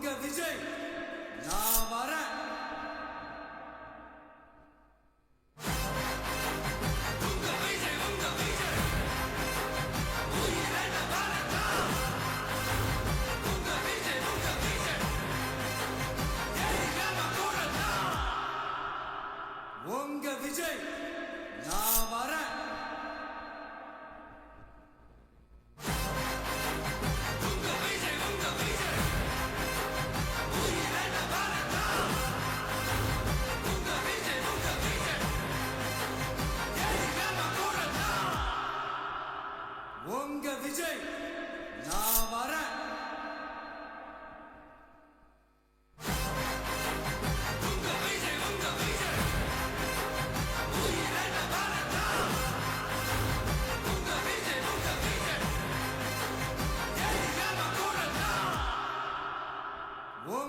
உங்க விஜய் நான் வரேன். உங்க விஜய் நான் வரேன். உங்க விஜய் நான் வரேன்.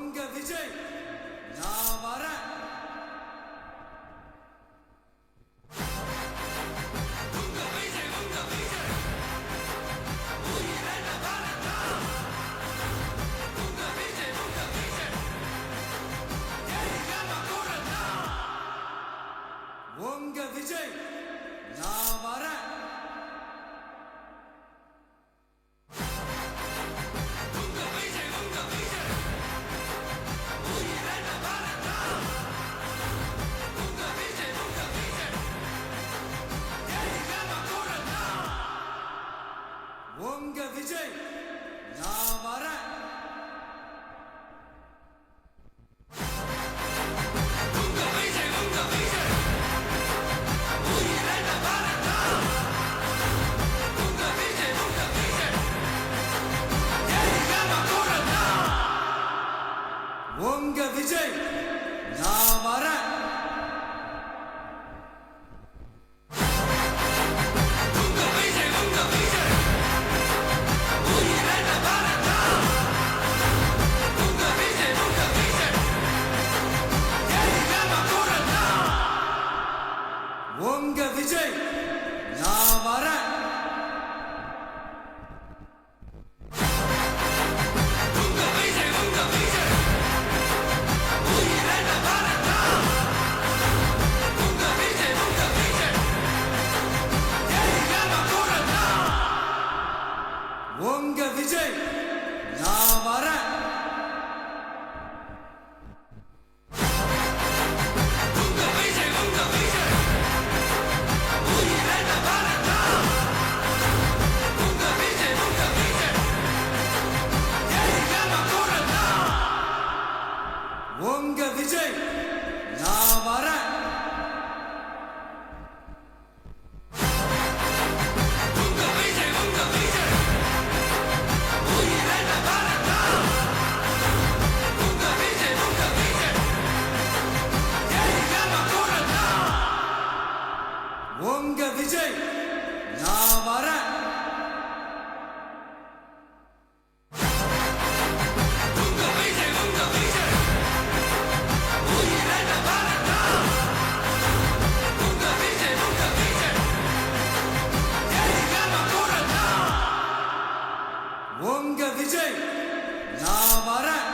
உங்க விஜய் நான் வரேன். உங்க விஜய் நான் வரேன். உங்க விஜய் நான் வரேன். உங்க விஜய் நான் வரேன். உங்க விஜய் நான் வரேன். உங்க விஜய் நான் வரேன். உங்க விஜய் நான் வரேன். உங்க விஜய் நான் வரேன். உங்க விஜய் நான் வரேன்.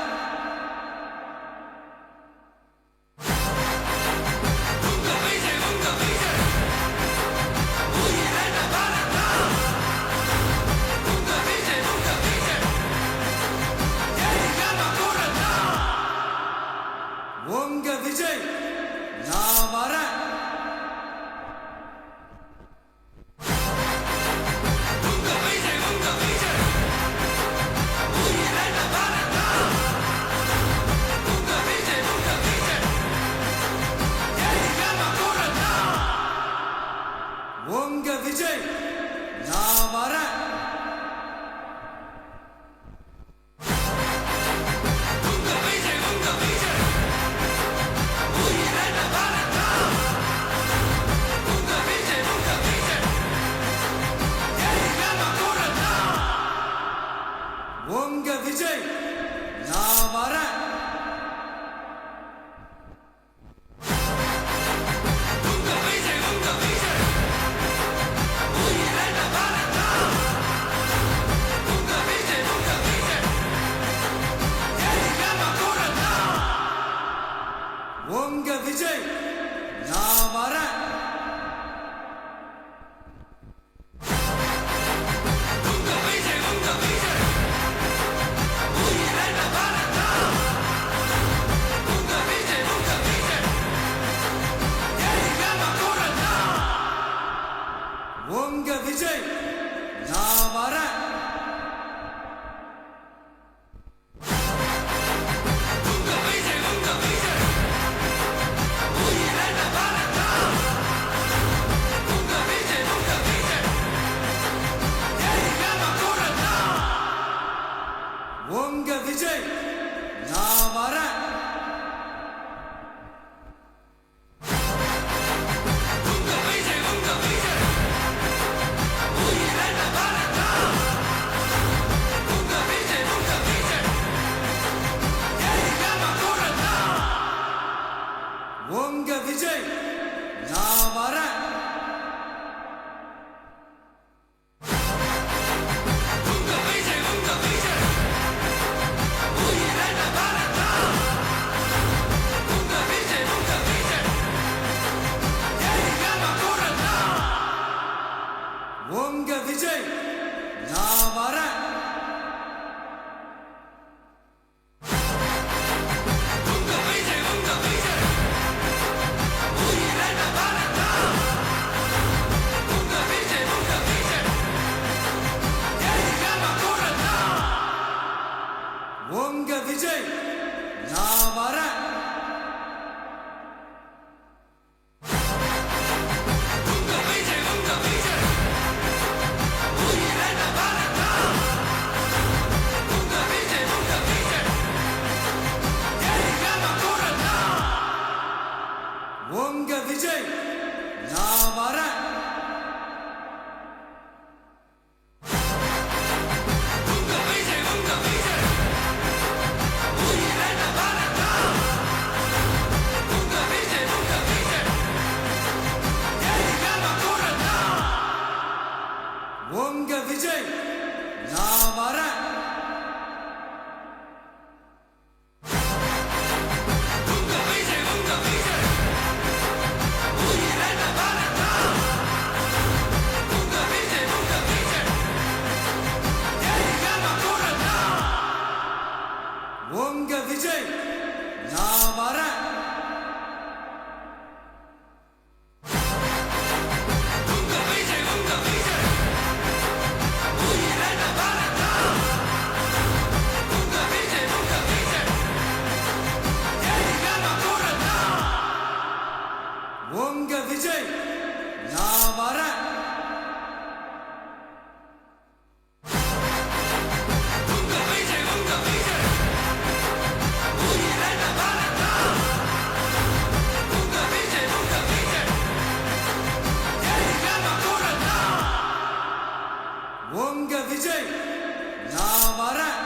உங்க விஜய் நான் வரேன். உங்க விஜய் நான் வரேன். விஜய் நான் வரேன். உங்க விஜய் நான் வரேன். உங்க விஜய் நான் வரேன். உங்க விஜய் நான் வரேன். உங்க விஜய் நான் வரேன். உங்க விஜய் நான் வரேன். உங்க விஜய் நான் வரேன். உங்க விஜய் நான் வரேன். உங்க விஜய் நான் வரேன். உங்க விஜய் நான் வரேன். உங்க விஜய் நான் வரேன்.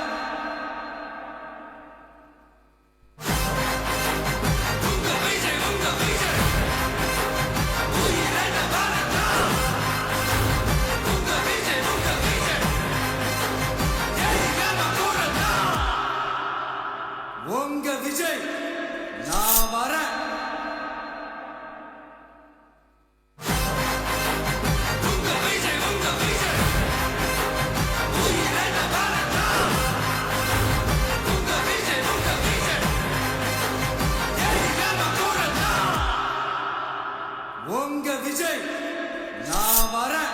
உங்க விஜய் நான் வரேன். உங்க விஜய் நான் வரேன்.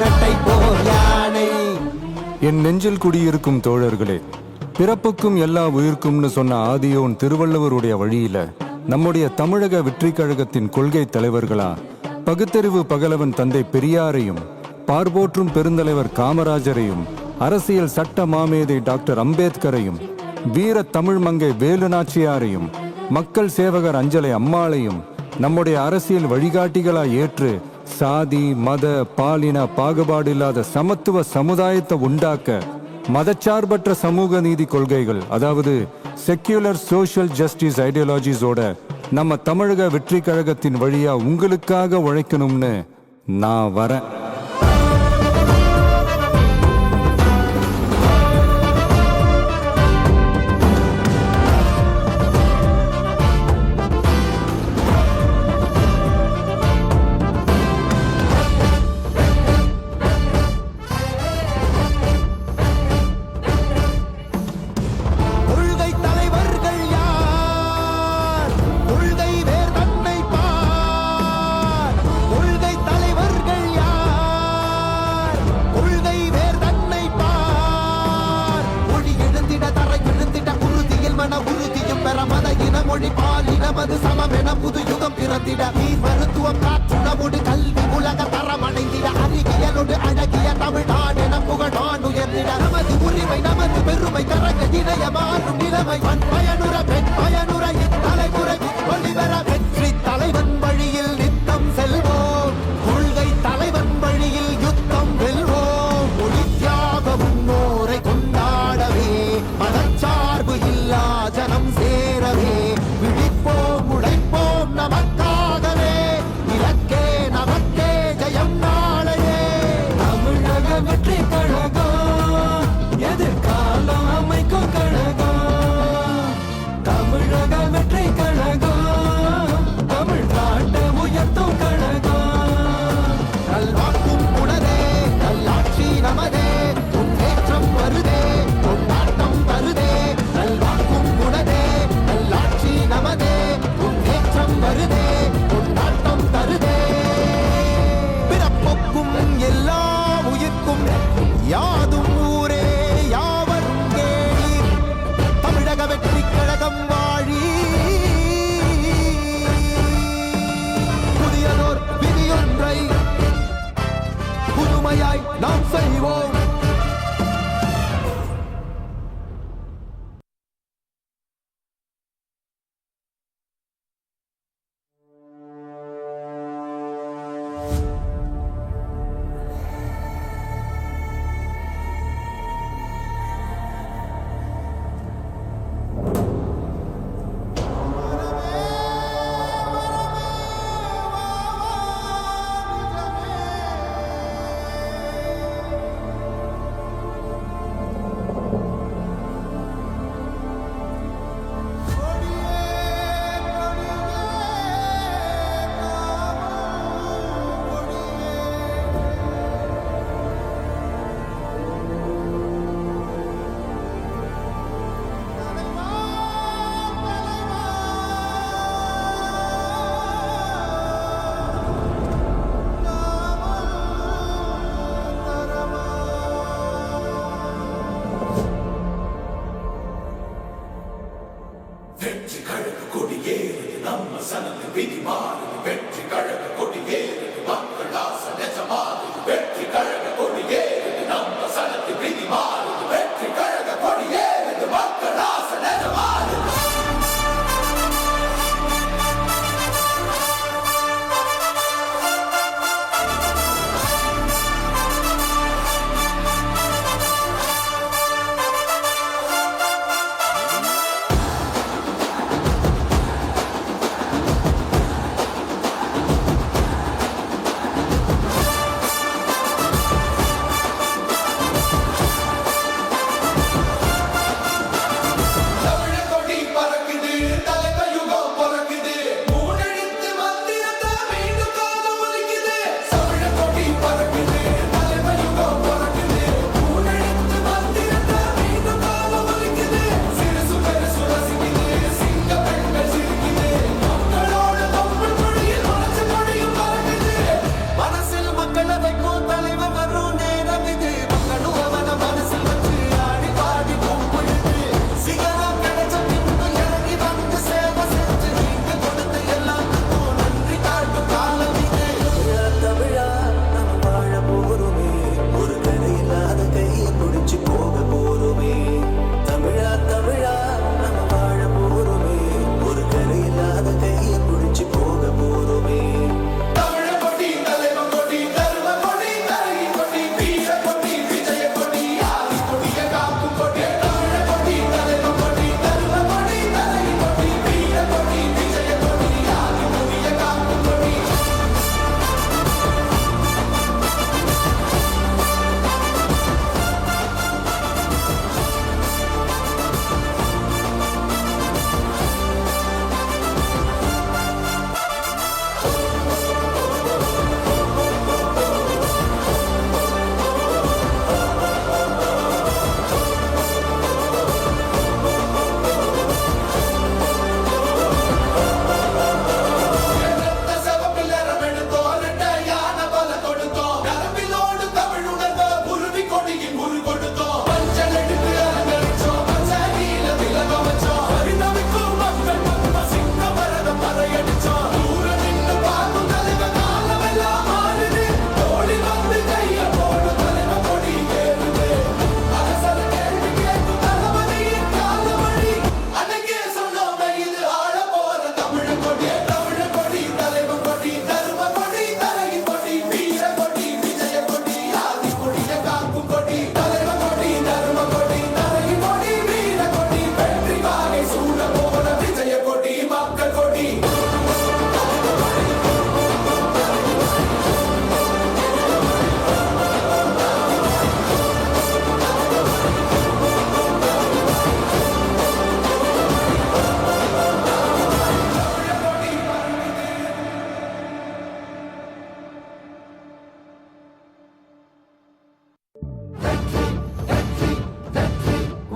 இரட்டை போர் யானை. என் நெஞ்சில் குடியிருக்கும் தோழர்களே, பிறப்புக்கும் எல்லா உயிர்க்கும்னு சொன்ன ஆதியோன் திருவள்ளுவருடைய வழியில நம்முடைய தமிழக வெற்றி கழகத்தின் கொள்கை தலைவர்களா பகுத்தறிவு பகலவன் தந்தை பெரியாரையும், பார்போற்றும் பெருந்தலைவர் காமராஜரையும், அரசியல் சட்ட மாமேதை டாக்டர் அம்பேத்கரையும், வீர தமிழ் மங்கை வேலு நாச்சியாரையும், மக்கள் சேவகர் அஞ்சலை அம்மாளையும் நம்முடைய அரசியல் வழிகாட்டிகளா ஏற்று சாதி மத பாலின பாகுபாடு இல்லாத சமத்துவ சமுதாயத்தை உண்டாக்க மதச்சார்பற்ற சமூக நீதி கொள்கைகள், அதாவது செக்யூலர் சோஷியல் ஜஸ்டிஸ் ஐடியாலஜிஸோட நம்ம தமிழக வெற்றி கழகத்தின் வழியா உங்களுக்காக உழைக்கணும்னு நான் வரேன். மொழி பாலினமது சமமென புது யுகம் பிறந்திட நீர் மருத்துவம் காற்றுணவோடு கல்வி உலக தரமடைந்திட அறிவியலோடு அழகிய தமிழ்நாடு என புகழான் உயர்ந்திட நமது உரிமை நமது பெருமை கரங்க இணைய மாறும் நிலைமை பயனுற பெண் பயனுற இத்தலைமுறை ஒளிவர வெற்றி தலைவன் வழியில் நித்தம் செல்வோம், கொள்கை தலைவன் வழியில் யுத்தம் வெல்வோம். ஒளி தியாக முன்னோரை கொண்டாடவே மதச்சார்பு இல்லா ஜனம் சேரவே விழிப்போம் உழைப்போம் நமக்காகவே இலக்கே நமக்கே ஜெயம் நாளையே. தமிழக வெற்றி கழகம் எதிர்காலம் அமைக்கும் கழகம். தமிழக வெற்றி கழகம் தமிழ்நாட்டை உயர்த்தும் கழகம். நல்வாக்கும் உடனே நல்லாட்சி நமதே, முன்னேற்றம் வருதே கொண்டாட்டம் வருதே. நல்வாக்கும் உடனே நல்லாட்சி நமதே, முன்னேற்றம் வருதே கொண்டாட்டம் தருதே. பிறப்புக்கும் எல்லா உயிர்க்கும் யாதும் ஊரே யாவரும் கேளீர், தமிழக வெற்றி கழகம் வாழி. புதியதோர் விதியொன்றை புதுமையாய் நாம் செய்வோம்.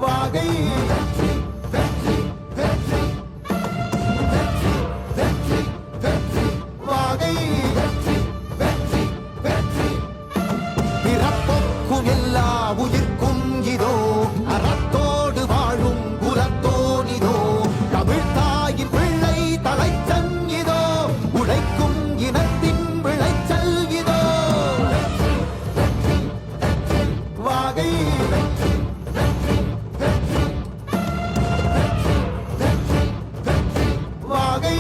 வாகை வாகை பிறப்புக்கும் எல்லா உயிர்க்கும் இதோ அறத்தோடு வாழும் குலத்தோனிதோ தமிழ் தாயின் பிள்ளை தலைச்சன் இதோ உழைக்கும் இனத்தின் விளைச்சல் இதோ வாகை வாகை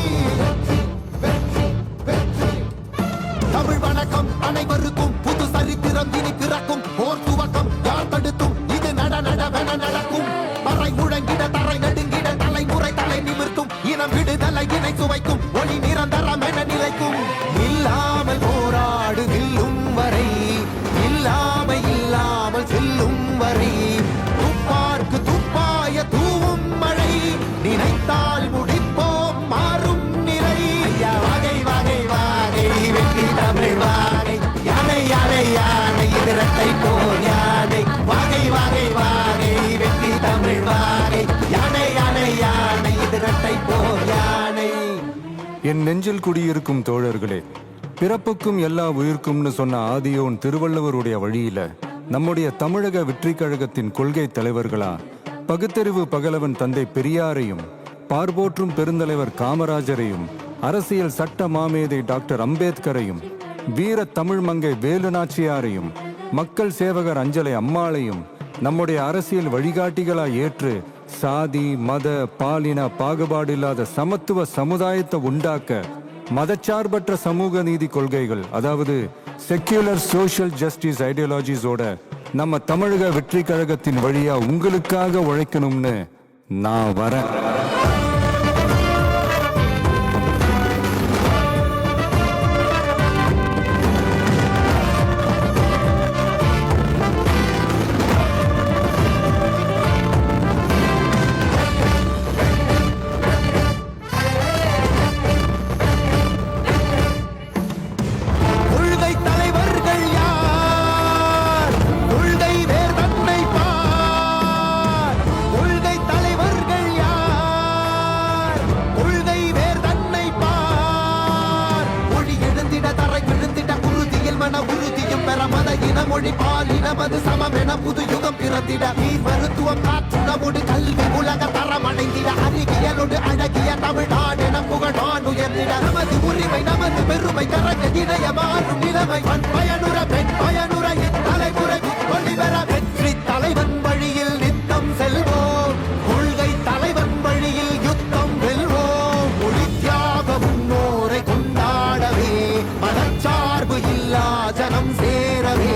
தமிழ் வணக்கம் அனைவருக்கும் புது சரித்திரம் இனி பிறக்கும் போர் துவக்கம் யார் தடுத்தும் இது நடவென நடக்கும் பறை முழங்கிட தரை நடுங்கிட தலைமுறை தலை நிமிர்த்தும் இனம் விடுதலை இணை சுவைக்கும் ஒளி நிரந்தரம் என நிலைக்கும் இல்லாமல் போராடு நில்லும் வரை இல்லாமல் செல்லும் வரை துப்பார்க்கு துப்பாய தூவும் மழை நினைத்தால் முடிப்போம் மாறும் நிலை வாகை வாகை வாகை வெற்றி தமிழ் வாகை யானை யானை யானை இதரத்தை போல் யானை வாகை வாகை வாகை வெற்றி தமிழ் வாகை யானை யானை யானை இதரத்தை போல் யானை என் நெஞ்சில் குடியிருக்கும் தோழர்களே, பிறப்புக்கும் எல்லா உயிர்க்கும்னு சொன்ன ஆதியோன் திருவள்ளுவருடைய வழியில நம்முடைய தமிழக வெற்றிக் கழகத்தின் கொள்கை தலைவர்களா பகுத்தறிவு பகலவன் தந்தை பெரியாரையும், பார்போற்றும் பெருந்தலைவர் காமராஜரையும், அரசியல் சட்ட மாமேதை டாக்டர் அம்பேத்கரையும், வீர தமிழ் மங்கை வேலு நாச்சியாரையும், மக்கள் சேவகர் அஞ்சலை அம்மாளையும் நம்முடைய அரசியல் வழிகாட்டிகளா ஏற்று சாதி மத பாலின பாகுபாடு இல்லாத சமத்துவ சமுதாயத்தை உண்டாக்க மதச்சார்பற்ற சமூக நீதி கொள்கைகள், அதாவது செக்யூலர் சோஷியல் ஜஸ்டிஸ் ஐடியாலஜிஸோட நம்ம தமிழக வெற்றி கழகத்தின் வழியா உங்களுக்காக உழைக்கணும்னு நான் வரேன். கொள்கை தலைவர்கள் யார் கொள்கை வேர் தன்னை பார் கொள்கை தலைவர்கள் யார் கொள்கை வேர் தன்னை பார் மொழி எழுந்திட தரை விழுந்திட உறுதியில் மன உறுதியும் பெற மத இன மொழி பாலினமது சமம் என புது யுகம் பிறந்திட நீர் மருத்துவம் காற்றுணவோடு கல்வி உலக தரம் அடைந்திட அறிவியலோடு அழகிய தமிழ்நாடு என புகழான் உயர்ந்திட நமது உரிமை நமது பெருமை கரங்க இணைய மாறும் நிலைமை பயனுற பெண் பயனுற தலைமுறை கொள்ளிவர வெற்றி தலைவன் வழியில் நித்தம் செல்வோம் கொள்கை தலைவன் வழியில் யுத்தம் வெல்வோம் மொழி தியாக முன்னோரை கொண்டாடவே மதச்சார்பு இல்லா ஜனம் சேரவே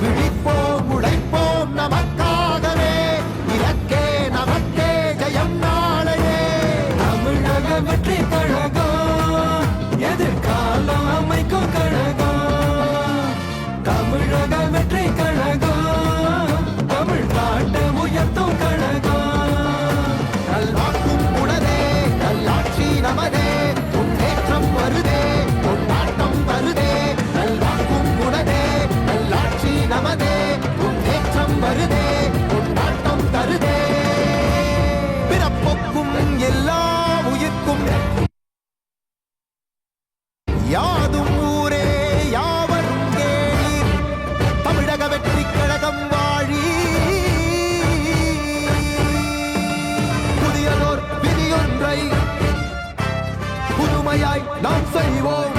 விழிப்போம் உழைப்போம் நமக்காகவே இலக்கே நமக்கே ஜெயம் நாளையே தமிழக வெற்றி கழகம் எதிர்காலம் அமைக்கும் கழகம். தமிழக வெற்றி கழகம் தமிழ்நாட்டை உயர்த்தும் கழகம். நல்வாக்கும் உனதே நல்லாட்சி நமதே முன்னேற்றம் வருதே கொண்டாட்டம் வருதே நல்வாக்கும் உனதே நல்லாட்சி நமதே முன்னேற்றம் வருதே கொண்டாட்டம் தருதே பிறப்புக்கும் எல்லா உயிர்க்கும் யாதும் ஊரே யாவரும் கேளீர் தமிழக வெற்றி கழகம் வாழி புதியதோர் விதியொன்றை புதுமையாய் நாம் செய்வோம்.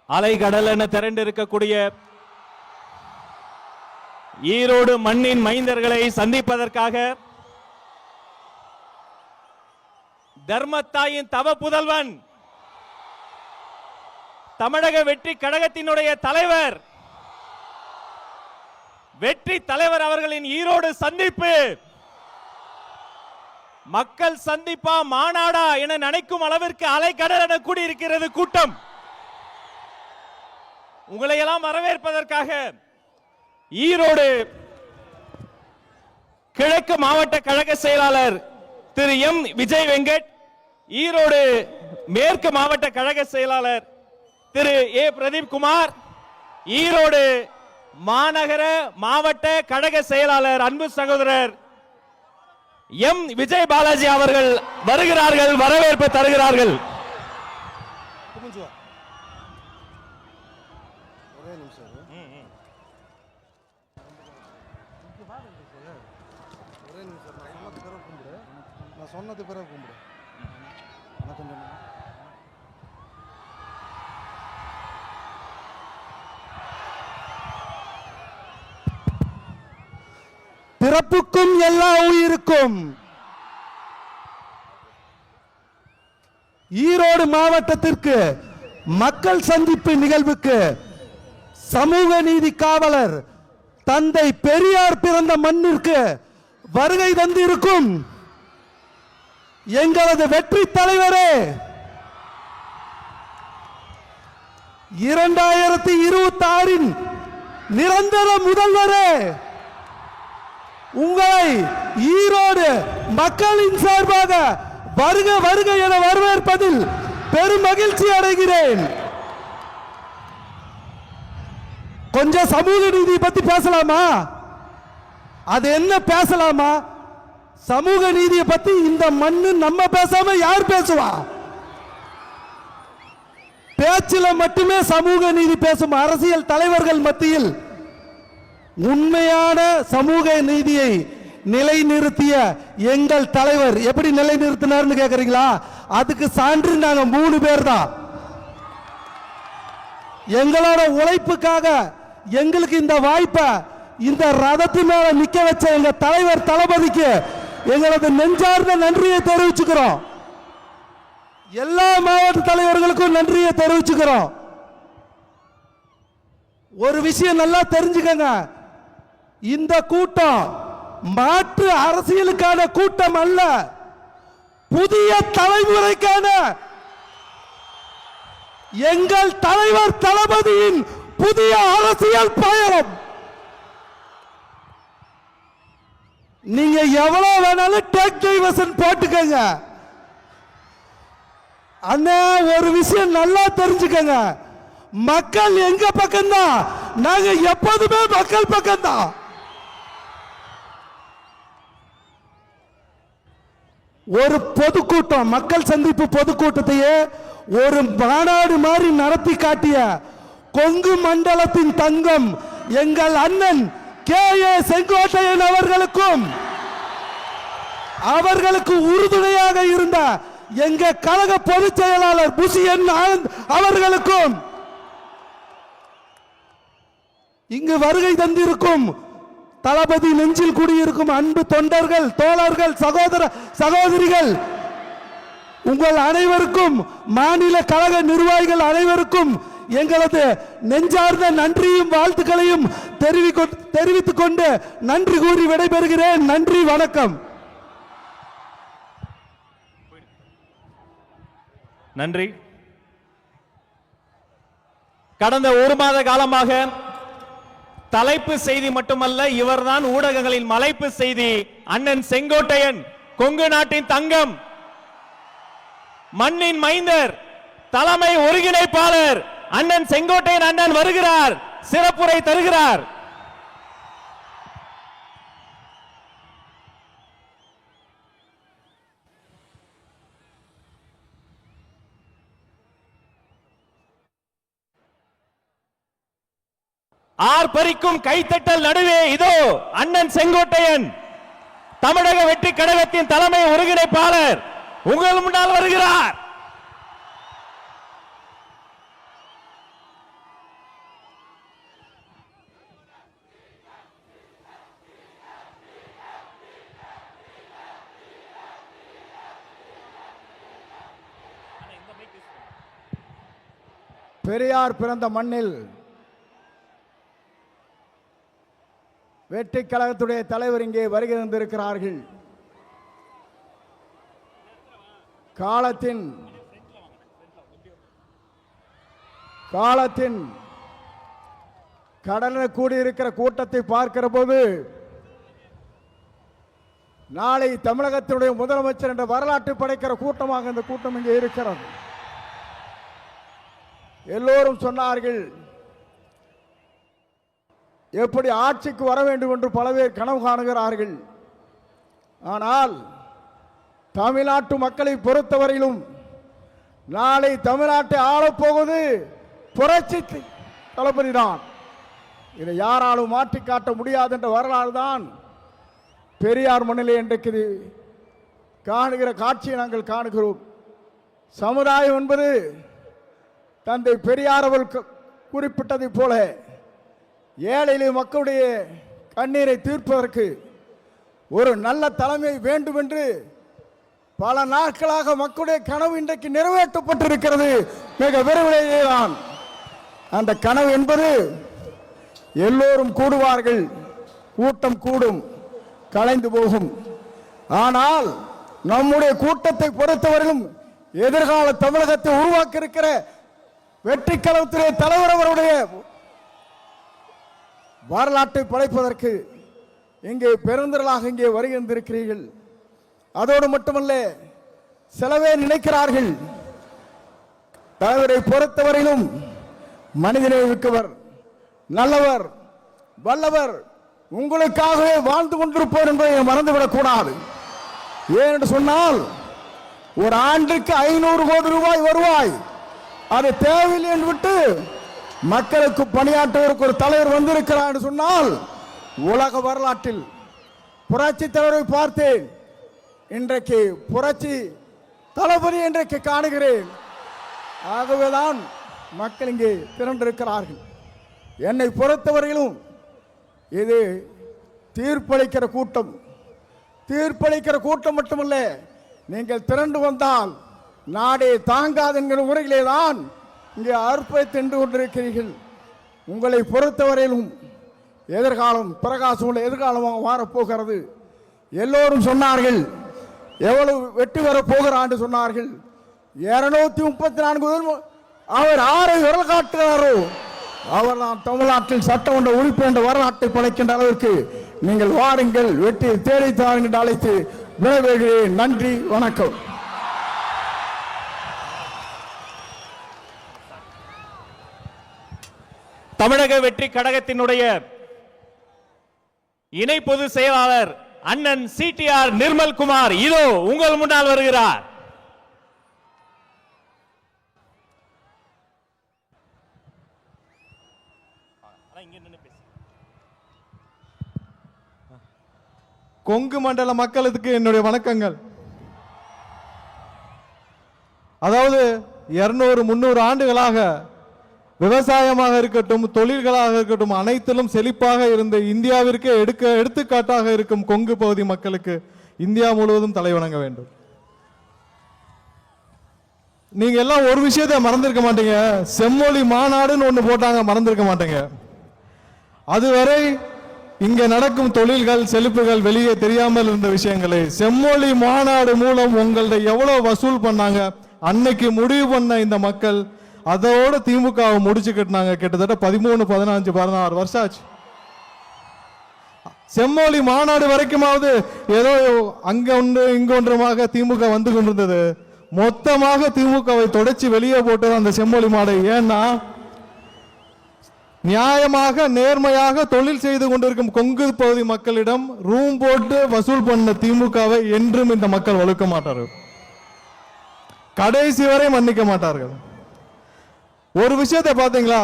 அலைகடல் என திரண்டு இருக்கக்கூடிய ஈரோடு மண்ணின் மைந்தர்களை சந்திப்பதற்காக தர்மத்தாயின் தவ புதல்வன் தமிழக வெற்றி கழகத்தினுடைய தலைவர் வெற்றி தலைவர் அவர்களின் ஈரோடு சந்திப்பு மக்கள் சந்திப்பா மாநாடா என நினைக்கும் அளவிற்கு அலைக்கடல் என கூடியிருக்கிறது கூட்டம். உங்களை எல்லாம் வரவேற்பதற்காக ஈரோடு கிழக்கு மாவட்ட கழக செயலாளர் திரு எம் விஜய் வெங்கட், ஈரோடு மேற்கு மாவட்ட கழக செயலாளர் திரு ஏ பிரதீப் குமார், ஈரோடு மாநகர மாவட்ட கழக செயலாளர் அன்பு சகோதரர் எம் விஜய் பாலாஜி அவர்கள் வருகிறார்கள், வரவேற்பு தருகிறார்கள். சொன்னது பிறகு கும்பிடு. பிறப்புக்கும் எல்லா உயிருக்கும் ஈரோடு மாவட்டத்திற்கு மக்கள் சந்திப்பு நிகழ்வுக்கு சமூக நீதி காவலர் தந்தை பெரியார் பிறந்த மண்ணிற்கு வருகை தந்திருக்கும் எங்களது வெற்றி தலைவரே, 2026 நிரந்தர முதல்வரே, உங்களை ஈரோடு மக்களின் சார்பாக வருக வருக என வரவேற்பதில் பெரும் மகிழ்ச்சி அடைகிறேன். கொஞ்சம் சமூக நீதி பத்தி பேசலாமா? அது என்ன பேசலாமா? சமூக நீதியை பத்தி இந்த மண்ணு நம்ம பேசாம யார் பேசுவா? பேச்சில மட்டுமே சமூக நீதி பேசும் அரசியல் தலைவர்கள் மத்தியில் உண்மையான சமூக நீதியை நிலைநிறுத்திய எங்கள் தலைவர் எப்படி நிலைநிறுத்தினார்னு கேக்குறீங்களா? அதுக்கு சான்று நாங்க 3 பேர் தான். எங்களோட உழைப்புக்காக எங்களுக்கு இந்த வாய்ப்பை இந்த ரதத்து மேல நிக்க வச்ச எங்க தலைவர் தளபதிக்கு எங்களது நெஞ்சார்ந்த நன்றியை தெரிவிச்சுக்கிறோம். எல்லா மாவட்ட தலைவர்களுக்கும் நன்றியை தெரிவிச்சுக்கிறோம். ஒரு விஷயம் நல்லா தெரிஞ்சுக்கங்க, இந்த கூட்டம் மாற்று அரசியலுக்கான கூட்டம் அல்ல, புதிய தலைமுறைக்கான எங்கள் தலைவர் தளபதியின் புதிய அரசியல் பயணம். நீங்க எவ்வளவு வேணாலும் டேக் டைவர்ஷன் போட்டுக்கங்க. அண்ணா ஒரு விஷயம் நல்லா தெரிஞ்சுக்கங்க, மக்கள் எங்க பக்கம்தான், நாங்க எப்போதுமே மக்கள் பக்கம்தான். ஒரு பொதுக்கூட்டம், மக்கள் சந்திப்பு பொதுக்கூட்டத்தையே ஒரு மாநாடு மாதிரி நடத்தி காட்டிய கொங்கு மண்டலத்தின் தங்கம் எங்கள் அண்ணன் கே.ஏ. செங்கோட்டையன் அவர்களுக்கும் அவர்களுக்கு உறுதுணையாக இருந்த எங்க கழக பொதுச் செயலாளர் புஷியன் ஆனந்த் அவர்களுக்கும் இங்கு வருகை தந்திருக்கும் தளபதி நெஞ்சில் குடியிருக்கும் அன்பு தொண்டர்கள், தோழர்கள், சகோதர சகோதரிகள் உங்கள் அனைவருக்கும், மாநில கழக நிர்வாகிகள் அனைவருக்கும் எங்களது நெஞ்சார்ந்த நன்றியும் வாழ்த்துக்களையும் தெரிவித்துக் கொண்டு நன்றி கூறி விடைபெறுகிறேன். நன்றி, வணக்கம். நன்றி. கடந்த 1 மாத காலமாக தலைப்பு செய்தி மட்டுமல்ல, இவர்தான் ஊடகங்களின் மலைப்பு செய்தி. அண்ணன் செங்கோட்டையன், கொங்கு நாட்டின் தங்கம், மண்ணின் மைந்தர், தலைமை ஒருங்கிணைப்பாளர் அண்ணன் செங்கோட்டையன் அண்ணன் வருகிறார், சிறப்புரை தருகிறார். ஆர்ப்பரிக்கும் கைத்தட்டல் நடுவே இதோ அண்ணன் செங்கோட்டையன், தமிழக வெற்றி கழகத்தின் தலைமை ஒருங்கிணைப்பாளர் உங்கள் முன்னால் வருகிறார். பெரியார் பிறந்த மண்ணில் வெற்றி கழகத்துடைய தலைவர் இங்கே வருகை தந்திருக்கிறார்கள். காலத்தின் கடலில் கூடியிருக்கிற கூட்டத்தை பார்க்கிற போது நாளை தமிழகத்தினுடைய முதலமைச்சர் என்ற வரலாற்று படைக்கிற கூட்டமாக இந்த கூட்டம் இங்கே இருக்கிறது. எல்லோரும் சொன்னார்கள், எப்படி ஆட்சிக்கு வர வேண்டும் என்று பல பேர் கனவு காணுகிறார்கள். ஆனால் தமிழ்நாட்டு மக்களை பொறுத்தவரையிலும் நாளை தமிழ்நாட்டை ஆளப்போவது புரட்சி தளபதி தான். இதை யாராலும் மாற்றி காட்ட முடியாது என்ற வரலாறு தான் பெரியார் மண்ணிலே இன்றைக்கு காணுகிற காட்சியை நாங்கள் காணுகிறோம். சமுதாயம் என்பது தந்தை பெரியார் அவர்கள் குறிப்பிட்டதைப் போல ஏழை மக்களுடைய கண்ணீரை தீர்ப்பதற்கு ஒரு நல்ல தலைமை வேண்டும் என்று பல நாட்களாக மக்களுடைய கனவு இன்றைக்கு நிறைவேற்றப்பட்டிருக்கிறது. மிக விரைவிலேயே தான் அந்த கனவு என்பது எல்லோரும் கூடுவார்கள், கூட்டம் கூடும், கலைந்து போகும். ஆனால் நம்முடைய கூட்டத்தை பொறுத்தவரையிலும் எதிர்கால தமிழகத்தை உருவாக்க இருக்கிற வெற்றி கழகத்திலே தலைவர் அவருடைய வரலாற்றை படைப்பதற்கு இங்கே பெருந்திரளாக இங்கே வருகின்றிருக்கிறீர்கள். அதோடு மட்டுமல்ல, சிலவே நினைக்கிறார்கள் தலைவரை பொறுத்தவரையிலும் மனிதனை மிக்கவர், நல்லவர், வல்லவர், உங்களுக்காகவே வாழ்ந்து கொண்டிருப்பவர் என்பதை மறந்துவிடக் கூடாது. ஏனென்று சொன்னால் ஒரு ஆண்டுக்கு 500 கோடி ரூபாய் வருவாய் அது தேவையில்லை என்று விட்டு மக்களுக்கு பணியாற்றுவதற்கு ஒரு தலைவர் வந்திருக்கிறார் என்று சொன்னால் உலக வரலாற்றில் புரட்சி தலைவரை பார்த்தேன், இன்றைக்கு புரட்சி தளபதி இன்றைக்கு காணுகிறேன். ஆகவேதான் மக்கள் இங்கே திரண்டிருக்கிறார்கள். என்னை பொறுத்தவரையிலும் இது தீர்ப்பளிக்கிற கூட்டம். தீர்ப்பளிக்கிற கூட்டம் மட்டுமல்ல, நீங்கள் திரண்டு வந்தால் நாடே தாங்காது என்கிற முறையிலே தான் இங்கே அர்ப்பணித்து நின்று கொண்டிருக்கிறீர்கள். உங்களை பொறுத்தவரையிலும் எதிர்காலம் பிரகாசம் எதிர்காலமாக மாறப்போகிறது. எல்லோரும் சொன்னார்கள், எவ்வளவு வெற்றி பெறப் போகிறார் என்று சொன்னார்கள். 234 அவர் ஆரை விரல் காட்டுகிறாரோ அவர் தான் தமிழ்நாட்டில் சட்டமன்ற உறுப்பினர் என்ற வரலாற்றை படைக்கின்ற அளவிற்கு நீங்கள் வாருங்கள், வெற்றி தேடித்தார் என்று அழைத்து விடைபெறுகிறேன். நன்றி, வணக்கம். தமிழக வெற்றி கழகத்தினுடைய இணை பொதுச் செயலாளர் அண்ணன் சிடிஆர் நிர்மல்குமார் இதோ உங்கள் முன்னால் வருகிறார். கொங்கு மண்டல மக்களுக்கு என்னுடைய வணக்கங்கள். அதாவது 200-300 ஆண்டுகளாக விவசாயமாக இருக்கட்டும், தொழில்களாக இருக்கட்டும், அனைத்திலும் செழிப்பாக இருந்த இந்தியாவிற்கு எடுத்துக்காட்டாக இருக்கும் கொங்கு பகுதி மக்களுக்கு இந்தியா முழுவதும் தலை வணங்க வேண்டும். நீங்க எல்லாம் ஒரு விஷயத்தை மறந்திருக்க மாட்டீங்க, செம்மொழி மாநாடுன்னு ஒண்ணு போட்டாங்க, மறந்திருக்க மாட்டீங்க. அதுவரை இங்க நடக்கும் தொழில்கள் செழிப்புகள் வெளியே தெரியாமல் இருந்த விஷயங்களை செம்மொழி மாநாடு மூலம் உங்கள்ட்ட எவ்வளவு வசூல் பண்ணாங்க, அன்னைக்கு முடிவு பண்ண இந்த மக்கள் அதோட திமுகவை முடிச்சு கட்டினாங்க. கிட்டத்தட்ட 13, 15, 16 வருஷம் ஆச்சு. செம்மொழி மாநாடு வரைக்குமாவது ஏதோ அங்க ஒன்று இங்க ஒன்றுமாக திமுக வந்து கொண்டிருந்தது. மொத்தமாக திமுகவை தொடச்சி வெளியே போட்டது அந்த செம்மொழி மாநாடு. ஏன்னா நியாயமாக நேர்மையாக தொழில் செய்து கொண்டிருக்கும் கொங்கு பகுதி மக்களிடம் ரூம் போட்டு வசூல் பண்ண திமுகவை என்றும் இந்த மக்கள் வலுக்க மாட்டார்கள், கடைசி வரை மன்னிக்க மாட்டார்கள். ஒரு விஷயத்தை பார்த்தீங்களா,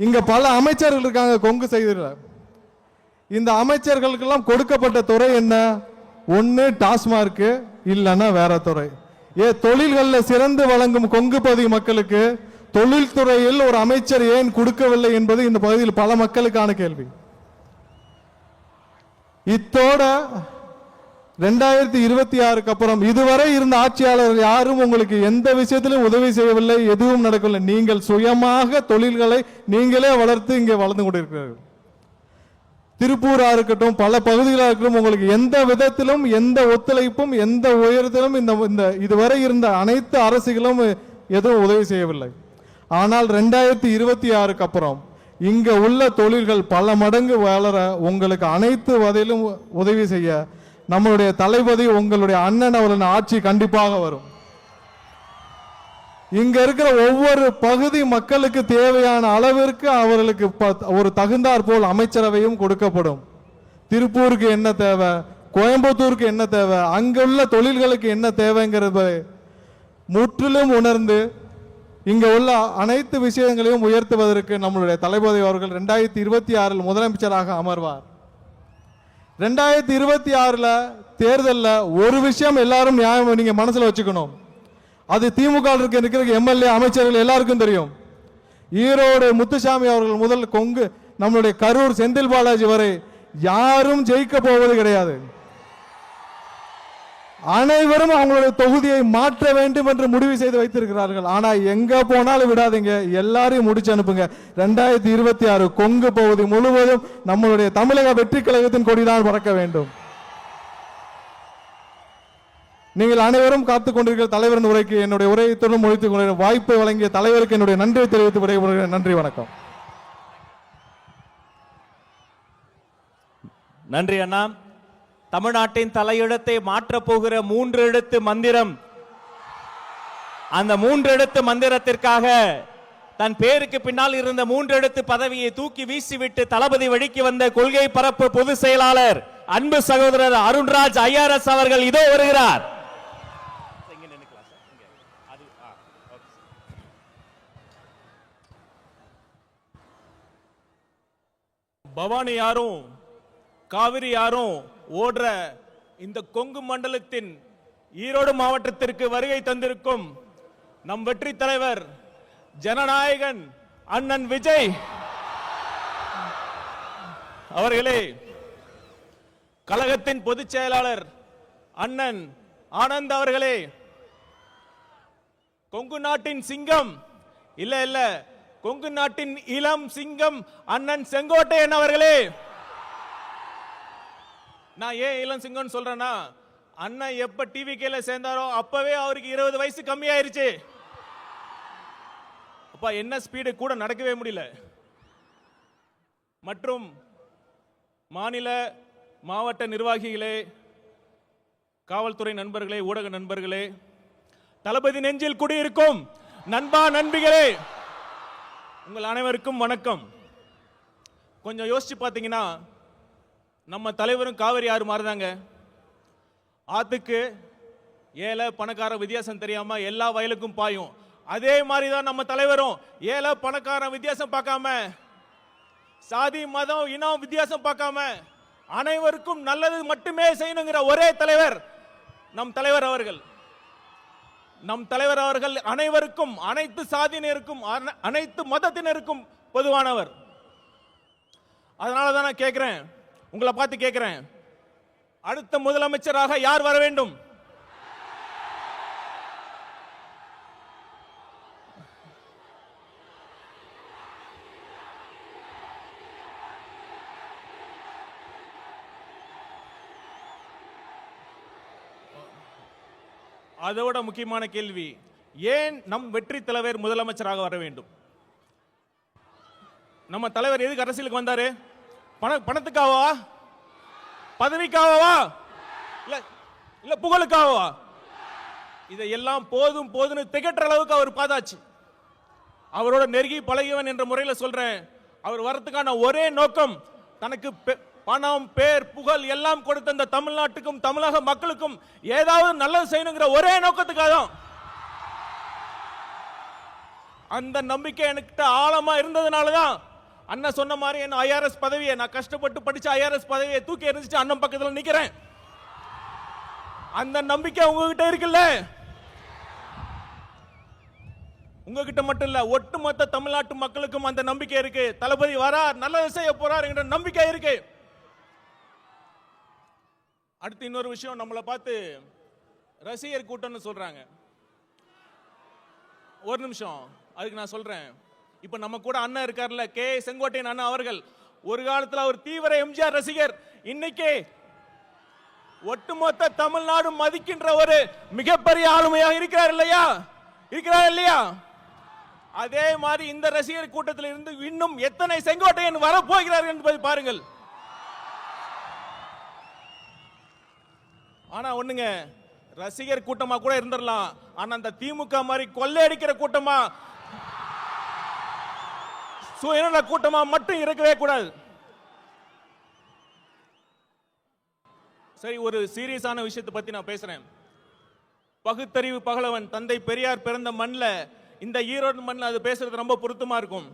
இங்க பல அமைச்சர்கள் இருக்காங்க கொங்கு செய்தில. இந்த அமைச்சர்களுக்கெல்லாம் கொடுக்கப்பட்ட துறை என்ன? ஒன்னு டாஸ்மார்க், இல்லைன்னா வேற துறை. தொழில்களில் சிறந்து வழங்கும் கொங்கு பகுதி மக்களுக்கு தொழில்துறையில் ஒரு அமைச்சர் ஏன் கொடுக்கவில்லை என்பது இந்த பகுதியில் பல மக்களுக்கான கேள்வி. இத்தோட 2026 அப்புறம் இதுவரை இருந்த ஆட்சியாளர் யாரும் உங்களுக்கு எந்த விஷயத்திலும் உதவி செய்யவில்லை, எதுவும் நடக்கவில்லை. நீங்கள் சுயமாக தொழில்களை நீங்களே வளர்த்து இங்கே வளர்ந்து கொண்டிருக்கிறீர்கள். திருப்பூரா இருக்கட்டும், பல பகுதிகளாக இருக்கட்டும், உங்களுக்கு எந்த விதத்திலும் எந்த ஒத்துழைப்பும் எந்த உயரத்திலும் இந்த இதுவரை இருந்த அனைத்து அரசுகளும் எதுவும் உதவி செய்யவில்லை. ஆனால் 2026 அப்புறம் இங்க உள்ள தொழில்கள் பல மடங்கு வளர உங்களுக்கு அனைத்து வகையிலும் உதவி செய்ய நம்மளுடைய தளபதி உங்களுடைய அண்ணன் அவரின் ஆட்சி கண்டிப்பாக வரும். இங்க இருக்கிற ஒவ்வொரு பகுதி மக்களுக்கு தேவையான அளவிற்கு அவர்களுக்கு ஒரு தகுந்தாற் போல் அமைச்சரவையும் கொடுக்கப்படும். திருப்பூருக்கு என்ன தேவை, கோயம்புத்தூருக்கு என்ன தேவை, அங்குள்ள தொழில்களுக்கு என்ன தேவைங்கிறத முற்றிலும் உணர்ந்து இங்க உள்ள அனைத்து விஷயங்களையும் உயர்த்துவதற்கு நம்மளுடைய தளபதி அவர்கள் 2026 முதலமைச்சராக அமர்வார். 2026 தேர்தலில் ஒரு விஷயம் எல்லாரும் நியாயம் நீங்க மனசுல வச்சுக்கணும். அது திமுக இருக்கிற எம்எல்ஏ அமைச்சர்கள் எல்லாருக்கும் தெரியும். ஈரோடு முத்துசாமி அவர்கள் முதல் கொங்கு நம்மளுடைய கரூர் செந்தில் பாலாஜி வரை யாரும் ஜெயிக்க போவது கிடையாது. அனைவரும் அவங்களுடைய தொகுதியை மாற்ற வேண்டும் என்று முடிவு செய்து வைத்திருக்கிறார்கள். ஆனா எங்க போனாலும் விடாதீங்க, எல்லாரையும் முடிச்சு அனுப்புங்க. 2026 கொங்கு பகுதி முழுவதும் நம்மளுடைய தமிழக வெற்றி கழகத்தின் கொடிதான் பறக்க வேண்டும். நீங்கள் அனைவரும் காத்துக் கொண்டிருக்கிற தலைவரின் உரைக்கு என்னுடைய உரையை தொடர்ந்து முடித்துக் கொள்ள வாய்ப்பை வழங்கிய தலைவருக்கு என்னுடைய நன்றியை தெரிவித்து விடைபெறுகிறேன். நன்றி, வணக்கம். நன்றி அண்ணா. தமிழ்நாட்டின் தலையிடத்தை மாற்றப் போகிற 3 எழுத்து மந்திரம், அந்த 3 எழுத்து மந்திரத்திற்காக தன் பேருக்கு பின்னால் இருந்த 3 எழுத்து பதவியை தூக்கி வீசிவிட்டு தளபதி வழிக்கு வந்த கொள்கை பரப்பு பொதுச் செயலாளர் அன்பு சகோதரர் அருண்ராஜ் ஐஆர்எஸ் அவர்கள் இதோ வருகிறார். பவானி யாரும் காவிரி யாரும் ஓடுற இந்த கொங்கு மண்டலத்தின் ஈரோடு மாவட்டத்திற்கு வருகை தந்திருக்கும் நம் வெற்றி தலைவர் ஜனநாயகன் அண்ணன் விஜய் அவர்களே, கழகத்தின் பொதுச் செயலாளர் அண்ணன் ஆனந்த் அவர்களே, கொங்கு நாட்டின் சிங்கம் இல்ல கொங்கு நாட்டின் இளம் சிங்கம் அண்ணன் செங்கோட்டையன் அவர்களே. நான் ஏன் இளம் சிங்கம் சொல்றேன்னா, அண்ணன் எப்ப டிவிகேல சேர்ந்தாரோ அப்பவே அவருக்கு 20 வயசு கம்மியாயிருச்சு. அப்பா என்ன ஸ்பீடு கூட நடக்கவே முடியல. மற்றும் மாநில மாவட்ட நிர்வாகிகளே, காவல்துறை நண்பர்களே, ஊடக நண்பர்களே, தளபதி நெஞ்சில் குடியிருக்கும் நண்பா நண்பிகளே, உங்கள் அனைவருக்கும் வணக்கம். கொஞ்சம் யோசிச்சு பார்த்தீங்கன்னா, நம்ம தலைவரும் காவிரி ஆறு மாதிரிதாங்க. ஆத்துக்கு ஏழை பணக்கார வித்தியாசம் தெரியாம எல்லா வயலுக்கும் பாயும். அதே மாதிரி தான் நம்ம தலைவரும் ஏழை பணக்கார வித்தியாசம் பார்க்காம, சாதி மதம் இனம் வித்தியாசம் பார்க்காம அனைவருக்கும் நல்லது மட்டுமே செய்யணுங்கிற ஒரே தலைவர் நம் தலைவர் அவர்கள். நம் தலைவர் அவர்கள் அனைவருக்கும், அனைத்து சாதியினருக்கும், அனைத்து மதத்தினருக்கும் பொதுவானவர். அதனால தான் நான் கேட்கிறேன், உங்களை பார்த்து கேட்கிறேன், அடுத்த முதலமைச்சராக யார் வர வேண்டும்? அதோட முக்கியமான கேள்வி, ஏன் நம் வெற்றி தலைவர் முதலமைச்சராக வர வேண்டும்? நம்ம தலைவர் எதுக்கு அரசியலுக்கு வந்தாரு? பணத்துக்காகவா, பதவிக்காகவா, இல்ல புகழுக்காகவா? இதையெல்லாம் போதும் போதுன்னு திகற்ற அளவுக்கு அவர் பார்த்தாச்சு. அவரோட நெருங்கி பழகியவன் என்ற முறையில் சொல்றேன், அவர் வரத்துக்கான ஒரே நோக்கம் தனக்கு பணம், பேர், புகழ் எல்லாம் கொடுத்த இந்த தமிழ்நாட்டுக்கும் தமிழக மக்களுக்கும் ஏதாவது நல்லது செய்யணுங்கிற ஒரே நோக்கத்துக்காக தான். அந்த நம்பிக்கை என்கிட்ட ஆழமா இருந்ததுனாலதான் அண்ணன் சொன்ன மாதிரி என் ஐஆர்எஸ் பதவியை, நான் கஷ்டப்பட்டு படிச்ச ஐஆர்எஸ் பதவியை தூக்கி எறிஞ்சிட்டு அண்ணன் பக்கத்தில் நிக்கிறேன். அந்த நம்பிக்கை உங்ககிட்ட இருக்குல்ல? உங்ககிட்ட மட்டும் இல்ல, ஒட்டுமொத்த தமிழ்நாட்டு மக்களுக்கும் அந்த நம்பிக்கை இருக்கு. தளபதி வரார், நல்லது செய்ய போறார் என்ற நம்பிக்கை இருக்கு. அடுத்து இன்னொரு விஷயம், நம்மளை பார்த்து ரசிகர் கூட்டம்னு சொல்றாங்க. ஒரு நிமிஷம், அதுக்கு நான் சொல்றேன். இப்ப நம்ம கூட அண்ணன் இருக்கார்ல, கே செங்கோட்டையன் அண்ணன் அவர்கள், ஒரு காலத்துல அவர் தீவிர எம்ஜிஆர் ரசிகர். இன்னைக்கு ஒட்டுமொத்த தமிழ்நாடு மதிக்கின்ற ஒரு மிகப்பெரிய ஆளுமையாக இருக்கிறார் இல்லையா? இருக்கிறார் இல்லையா? அதே மாதிரி இந்த ரசிகர் கூட்டத்தில் இருந்து இன்னும் எத்தனை செங்கோட்டையன் வரப்போகிறார் என்பதை பாருங்கள். ஆனா ஒண்ணுங்க, ரசிகர் கூட்டமா கூட இருந்துடலாம், ஆனா அந்த திமுக மாதிரி கொள்ளையடிக்கிற கூட்டமா, சுயநல கூட்டமா மட்டும் இருக்கவே கூடாது. சரி, ஒரு சீரியஸான விஷயத்தை பத்தி நான் பேசுறேன். பகுத்தறிவு பகலவன் தந்தை பெரியார் பிறந்த மண்ணில், இந்த ஈரோடு மண்ணில் அது பேசுறது ரொம்ப பொருத்தமா இருக்கும்.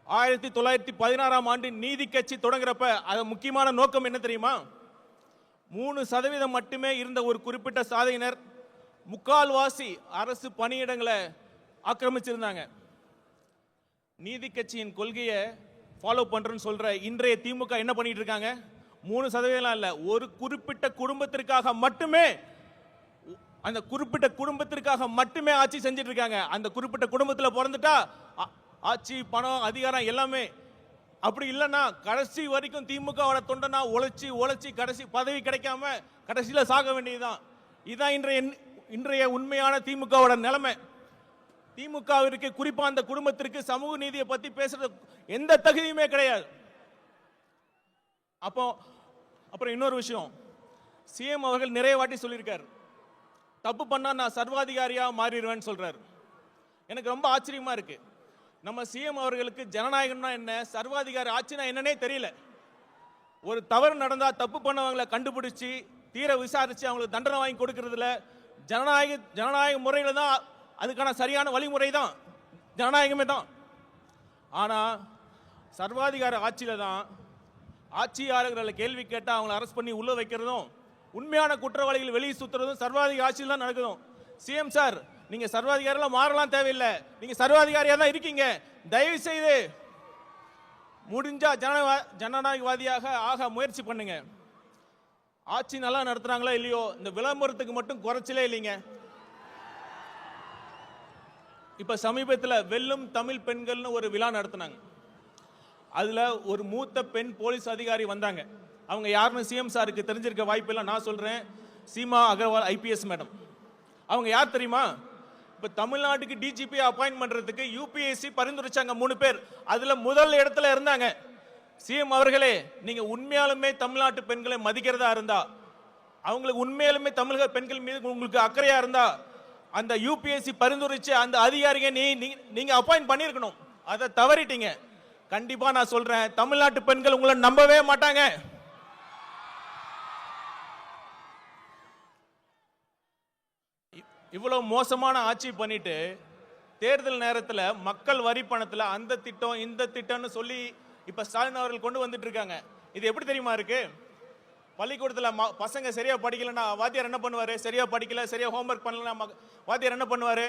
1916ஆம் ஆண்டு நீதி கட்சி தொடங்குறப்ப அது முக்கியமான நோக்கம் என்ன தெரியுமா? 3% மட்டுமே இருந்த ஒரு குறிப்பிட்ட சாதியினர் முக்கால்வாசி அரசு பணியிடங்களை ஆக்கிரமிச்சிருந்தாங்க. நீதி கட்சியின் கொள்கையை ஃபாலோ பண்றேன்னு சொல்ற இன்றைய திமுக என்ன பண்ணிட்டு இருக்காங்க? 3% இல்ல, ஒரு குறிப்பிட்ட குடும்பத்திற்காக மட்டுமே, அந்த குறிப்பிட்ட குடும்பத்திற்காக மட்டுமே ஆட்சி செஞ்சிட்டு இருக்காங்க. அந்த குறிப்பிட்ட குடும்பத்தில் பிறந்துட்டா ஆட்சி, பணம், அதிகாரம் எல்லாமே. அப்படி இல்லைன்னா கடைசி வரைக்கும் திமுகவோட தொண்டனா உழைச்சி உழைச்சி கடைசி பதவி கிடைக்காம கடைசியில் சாக வேண்டியதுதான். இதுதான் இன்றைய உண்மையான திமுகவோட நிலைமை. திமுகவிற்கு, குறிப்பா அந்த குடும்பத்திற்கு சமூக நீதியை பத்தி பேசுறது எந்த தகுதியுமே கிடையாது. அப்புறம் இன்னொரு விஷயம், சிஎம் அவர்கள் நிறைய வாட்டி சொல்லியிருக்காரு, தப்பு பண்ணா நான் சர்வாதிகாரியா மாறிடுவேன்னு சொல்றாரு. எனக்கு ரொம்ப ஆச்சரியமா இருக்கு. நம்ம சிஎம் அவர்களுக்கு ஜனநாயகம்னா என்ன, சர்வாதிகாரி ஆட்சினா என்னன்னே தெரியல. ஒரு தவறு நடந்தா தப்பு பண்ணவங்களை கண்டுபிடிச்சு தீர விசாரிச்சு அவங்களுக்கு தண்டனை வாங்கி கொடுக்கறதுல ஜனநாயக முறையில தான், அதுக்கான சரியான வழிமுறை தான் ஜனநாயகமே தான். ஆனா சர்வாதிகார ஆட்சியில தான் ஆட்சியாளர்களை கேள்வி கேட்டா அவங்களை அரெஸ்ட் பண்ணி உள்ள வைக்கிறதும், உண்மையான குற்றவாளிகள் வெளியே சுத்துறதும் சர்வாதிகார ஆட்சியில் தான் நடக்குதும். சிஎம் சார், நீங்க சர்வாதிகாரிலாம் மாறலாம் தேவையில்லை, நீங்க சர்வாதிகாரியா தான் இருக்கீங்க. தயவு செய்து முடிஞ்சா ஜனநாயகவாதியாக ஆக முயற்சி பண்ணுங்க. ஆட்சி நல்லா நடத்துறாங்களோ இல்லையோ, இந்த விளம்பரத்துக்கு மட்டும் குறைச்சலே இல்லைங்க. இப்ப சமீபத்தில் வெல்லும் தமிழ் பெண்கள்னு ஒரு விழா நடத்தினாங்க. அதுல ஒரு மூத்த பெண் போலீஸ் அதிகாரி வந்தாங்க. அவங்க யாருன்னு சிஎம் சாருக்கு தெரிஞ்சிருக்க வாய்ப்பு இல்லை, நான் சொல்றேன். Seema Agarwal IPS madam. அவங்க யார் தெரியுமா? இப்ப தமிழ்நாட்டுக்கு டிஜிபி அப்பாயின்ட் பண்றதுக்கு யூபிஎஸ்சி பரிந்துரைச்சாங்க 3 பேர். அதுல முதல் இடத்துல இருந்தாங்க. சிஎம் அவர்களே, நீங்க உண்மையாலுமே தமிழ்நாட்டு பெண்களை மதிக்கிறதா இருந்தா, அவங்களுக்கு உண்மையாலுமே தமிழக பெண்கள் மீது உங்களுக்கு அக்கறையா இருந்தா, அந்த யூபிஎஸ்சி பரிந்துரைச்சு அந்த அதிகாரியை நீங்க அப்பாயின்ட் பண்ணிருக்கணும். அதை தவறிட்டீங்க. கண்டிப்பா நான் சொல்றேன், தமிழ்நாட்டு பெண்கள் உங்களை நம்பவே மாட்டாங்க. இவ்வளவு மோசமான ஆட்சி பண்ணிட்டு தேர்தல் நேரத்தில் மக்கள் வரி பணத்தில் அந்த திட்டம் இந்த திட்டம்னு சொல்லி இப்ப ஸ்டாலின் அவர்கள் கொண்டு வந்துட்டு இருக்காங்க. இது எப்படி தெரியுமா இருக்கு? பள்ளிக்கூடத்தில் பசங்க சரியா படிக்கலன்னா வாத்தியார் என்ன பண்ணுவாரு? சரியா படிக்கல, சரியா ஹோம்ஒர்க் பண்ணலன்னா வாத்தியார் என்ன பண்ணுவாரு?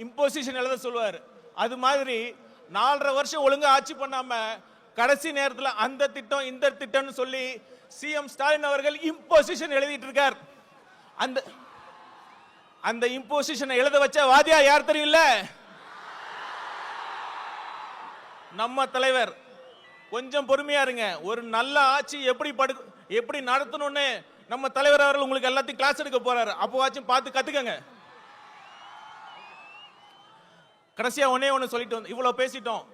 இம்போசிஷன் எழுத சொல்லுவார். அது மாதிரி 4.5 வருஷம் ஒழுங்கா ஆட்சி பண்ணாம கடைசி நேரத்தில் அந்த திட்டம் இந்த திட்டம்னு சொல்லி சிஎம் ஸ்டாலின் அவர்கள் இம்போசிஷன் எழுதிட்டு இருக்கார். அந்த இம்போசிஷனை எழுத வச்ச வாத்தியார் யார் தெரியல? நம்ம தலைவர். கொஞ்சம் பொறுமையா இருங்க. ஒரு நல்ல ஆட்சி எப்படி நடத்தணும்னு நம்ம தலைவர் அவர்கள் உங்களுக்கு எல்லாத்தையும் கிளாஸ் எடுக்க போறாரு. அப்போவாச்சும் பார்த்து கத்துக்கங்க. கடைசியா ஒண்ணு சொல்லிட்டு இவ்வளவு பேசிட்டோம்.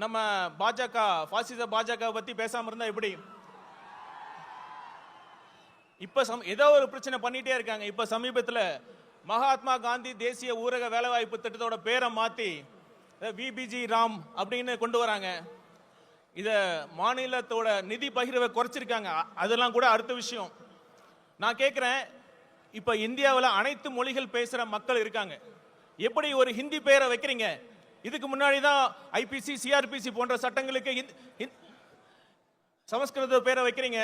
நம்ம பாஜக, பாசிச பாஜக பத்தி பேசாம இருந்தா எப்படி? இப்ப ஏதோ ஒரு பிரச்சனை பண்ணிட்டே இருக்காங்க. இப்ப சமீபத்தில் மகாத்மா காந்தி தேசிய ஊரக வேலைவாய்ப்பு திட்டத்தோட பேரை மாத்தி விபிஜி ராம் அப்படின்னு கொண்டு வராங்க. இத மாநிலத்தோட நிதி பகிர்வை குறைச்சிருக்காங்க. அதெல்லாம் கூட அடுத்த விஷயம். நான் கேட்கிறேன், இப்ப இந்தியாவில் அனைத்து மொழிகள் பேசுற மக்கள் இருக்காங்க. எப்படி ஒரு ஹிந்தி பெயரை வைக்கிறீங்க? இதுக்கு முன்னாடி தான் ஐபிசி, சிஆர்பிசி போன்ற சட்டங்களுக்கு சமஸ்கிருத பேரை வைக்கிறீங்க.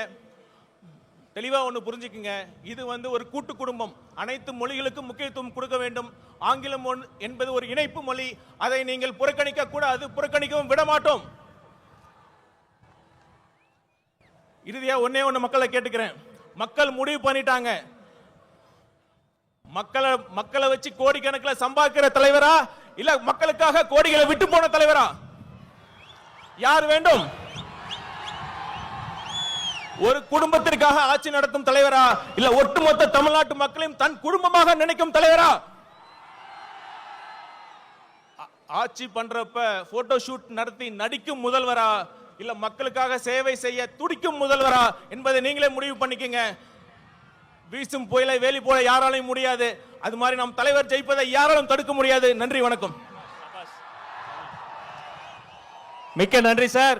தெளிவா ஒன்று புரிஞ்சுக்குங்க, இது ஒரு கூட்டு குடும்பம். அனைத்து மொழிகளுக்கும் முக்கியத்துவம் கொடுக்க வேண்டும். ஆங்கிலம் என்பது ஒரு இணைப்பு மொழி. அதை நீங்கள் புறக்கணிக்க கூடாது, புறக்கணிக்கவும் விட மாட்டோம். இறுதியா ஒண்ணே மக்களை கேட்டுக்கிறேன். மக்கள் முடிவு பண்ணிட்டாங்க. மக்களை வச்சு கோடிக்கணக்கில் சம்பாதிக்கிற தலைவரா இல்ல மக்களுக்காக கோடிகளை விட்டு போன தலைவரா யார் வேண்டும்? ஒரு குடும்பத்திற்காக ஆட்சி நடத்தும் தலைவரா இல்ல ஒட்டுமொத்த தமிழ்நாட்டு மக்களையும் தன் குடும்பமாக நினைக்கும் தலைவரா? ஆட்சி பண்றப்ப போட்டோ ஷூட் நடத்தி நடிக்கும் முதல்வரா இல்ல மக்களுக்காக சேவை செய்ய துடிக்கும் முதல்வரா என்பதை நீங்களே முடிவு பண்ணிக்கங்க. வீசும் புயலை வேலி போல யாராலையும் முடியாது. அது மாதிரி நம் தலைவர் ஜெயிப்பதை யாராலும் தடுக்க முடியாது. நன்றி, வணக்கம். மிக்க நன்றி சார்.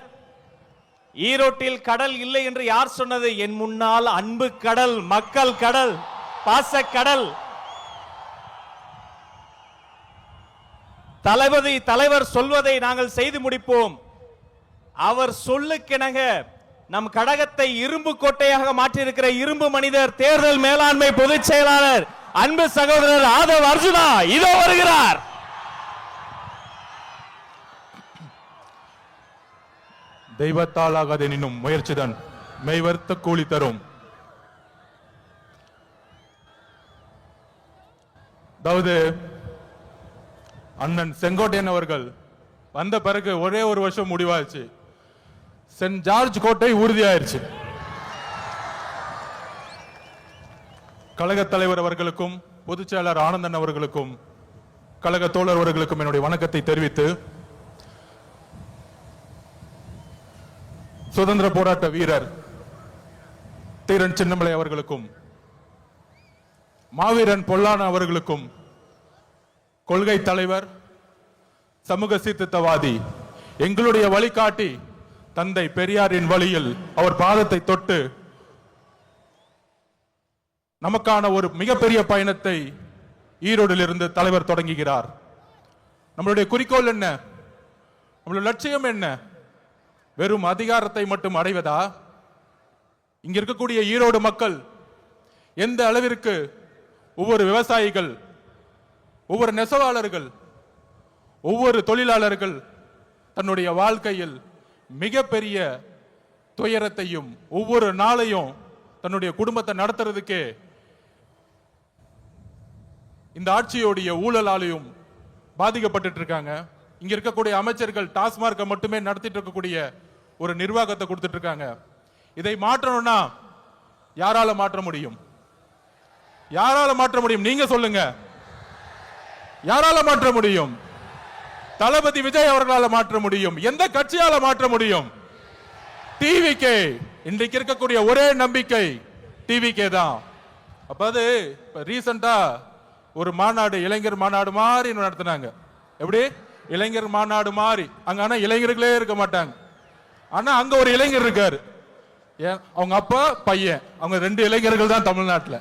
ஈரோட்டில் கடல் இல்லை என்று யார் சொன்னது? என் முன்னால் அன்பு கடல், மக்கள் கடல், பாச கடல். தலைவர் சொல்வதை நாங்கள் செய்து முடிப்போம். அவர் சொல்லுக்கிணங்க நம் கழகத்தை இரும்பு கோட்டையாக மாற்றியிருக்கிற இரும்பு மனிதர், தேர்தல் மேலாண்மை பொதுச் செயலாளர் அன்பு சகோதரர் ஆதவ் அர்ஜுனா இதோ வருகிறார். தெய்வத்தால் ஆகாதெனினும் முயற்சிதான் மெய்வர்த்த கூலி தரும். அதாவது அண்ணன் செங்கோட்டையன் அவர்கள் வந்த பிறகு ஒரே ஒரு வருஷம் முடிவாச்சு. சென்ட் ஜார்ஜ் கோட்டை உறுதியாயிருச்சு. கழக தலைவர் அவர்களுக்கும் பொதுச் செயலாளர் ஆனந்தன் அவர்களுக்கும் கழக தோழர் அவர்களுக்கும் என்னுடைய வணக்கத்தை தெரிவித்து, சுதந்திர போராட்ட வீரர் தீரன் சின்னமலை அவர்களுக்கும் மாவீரன் பொல்லான அவர்களுக்கும் கொள்கை தலைவர், சமூக சீர்திருத்தவாதி, எங்களுடைய வழிகாட்டி தந்தை பெரியாரின் வழியில் அவர் பாதத்தை தொட்டு நமக்கான ஒரு மிகப்பெரிய பயணத்தை ஈரோடில் இருந்து தலைவர் தொடங்குகிறார். நம்மளுடைய குறிக்கோள் என்ன? நம்மளுடைய லட்சியம் என்ன? வெறும் அதிகாரத்தை மட்டும் அடைவதா? இங்க இருக்கக்கூடிய ஈரோடு மக்கள் எந்த அளவிற்கு ஒவ்வொரு விவசாயிகள், ஒவ்வொரு நெசவாளர்கள், ஒவ்வொரு தொழிலாளர்கள் தன்னுடைய வாழ்க்கையில் மிகப்பெரிய துயரத்தையும் ஒவ்வொரு நாளையும் தன்னுடைய குடும்பத்தை நடத்துறதுக்கே இந்த ஆட்சியோடைய ஊழலாலையும் பாதிக்கப்பட்டு இருக்காங்க. இங்க இருக்கக்கூடிய அமைச்சர்கள் டாஸ்மார்க்கை மட்டுமே நடத்திட்டு இருக்கக்கூடிய ஒரு நிர்வாகத்தை கொடுத்துட்டு இருக்காங்க. இதை மாற்றணும்னா யாரால மாற்ற முடியும்? யாரால மாற்ற முடியும்? நீங்க சொல்லுங்க. யாரால மாற்ற முடியும்? தளபதி விஜய் அவர்களால் மாற்ற முடியும். எந்த கட்சியால மாற்ற முடியும்? டிவிகே. இன்றைக்கு இருக்கக்கூடிய ஒரே நம்பிக்கை டிவிகே தான். அப்ப அது ரீசெண்டா ஒரு மாநாடு, இளைஞர் மாநாடு மாதிரி நடத்தினாங்க. எப்படி? இளைஞர் மாநாடு மாதிரி. அங்க ஆனா இளைஞர்களே இருக்க மாட்டாங்க. ஆனா அங்க ஒரு இளைஞர் இருக்காரு. அவங்க அப்பா பையன், அவங்க 2 இளைஞர்கள் தான் தமிழ்நாட்டில்.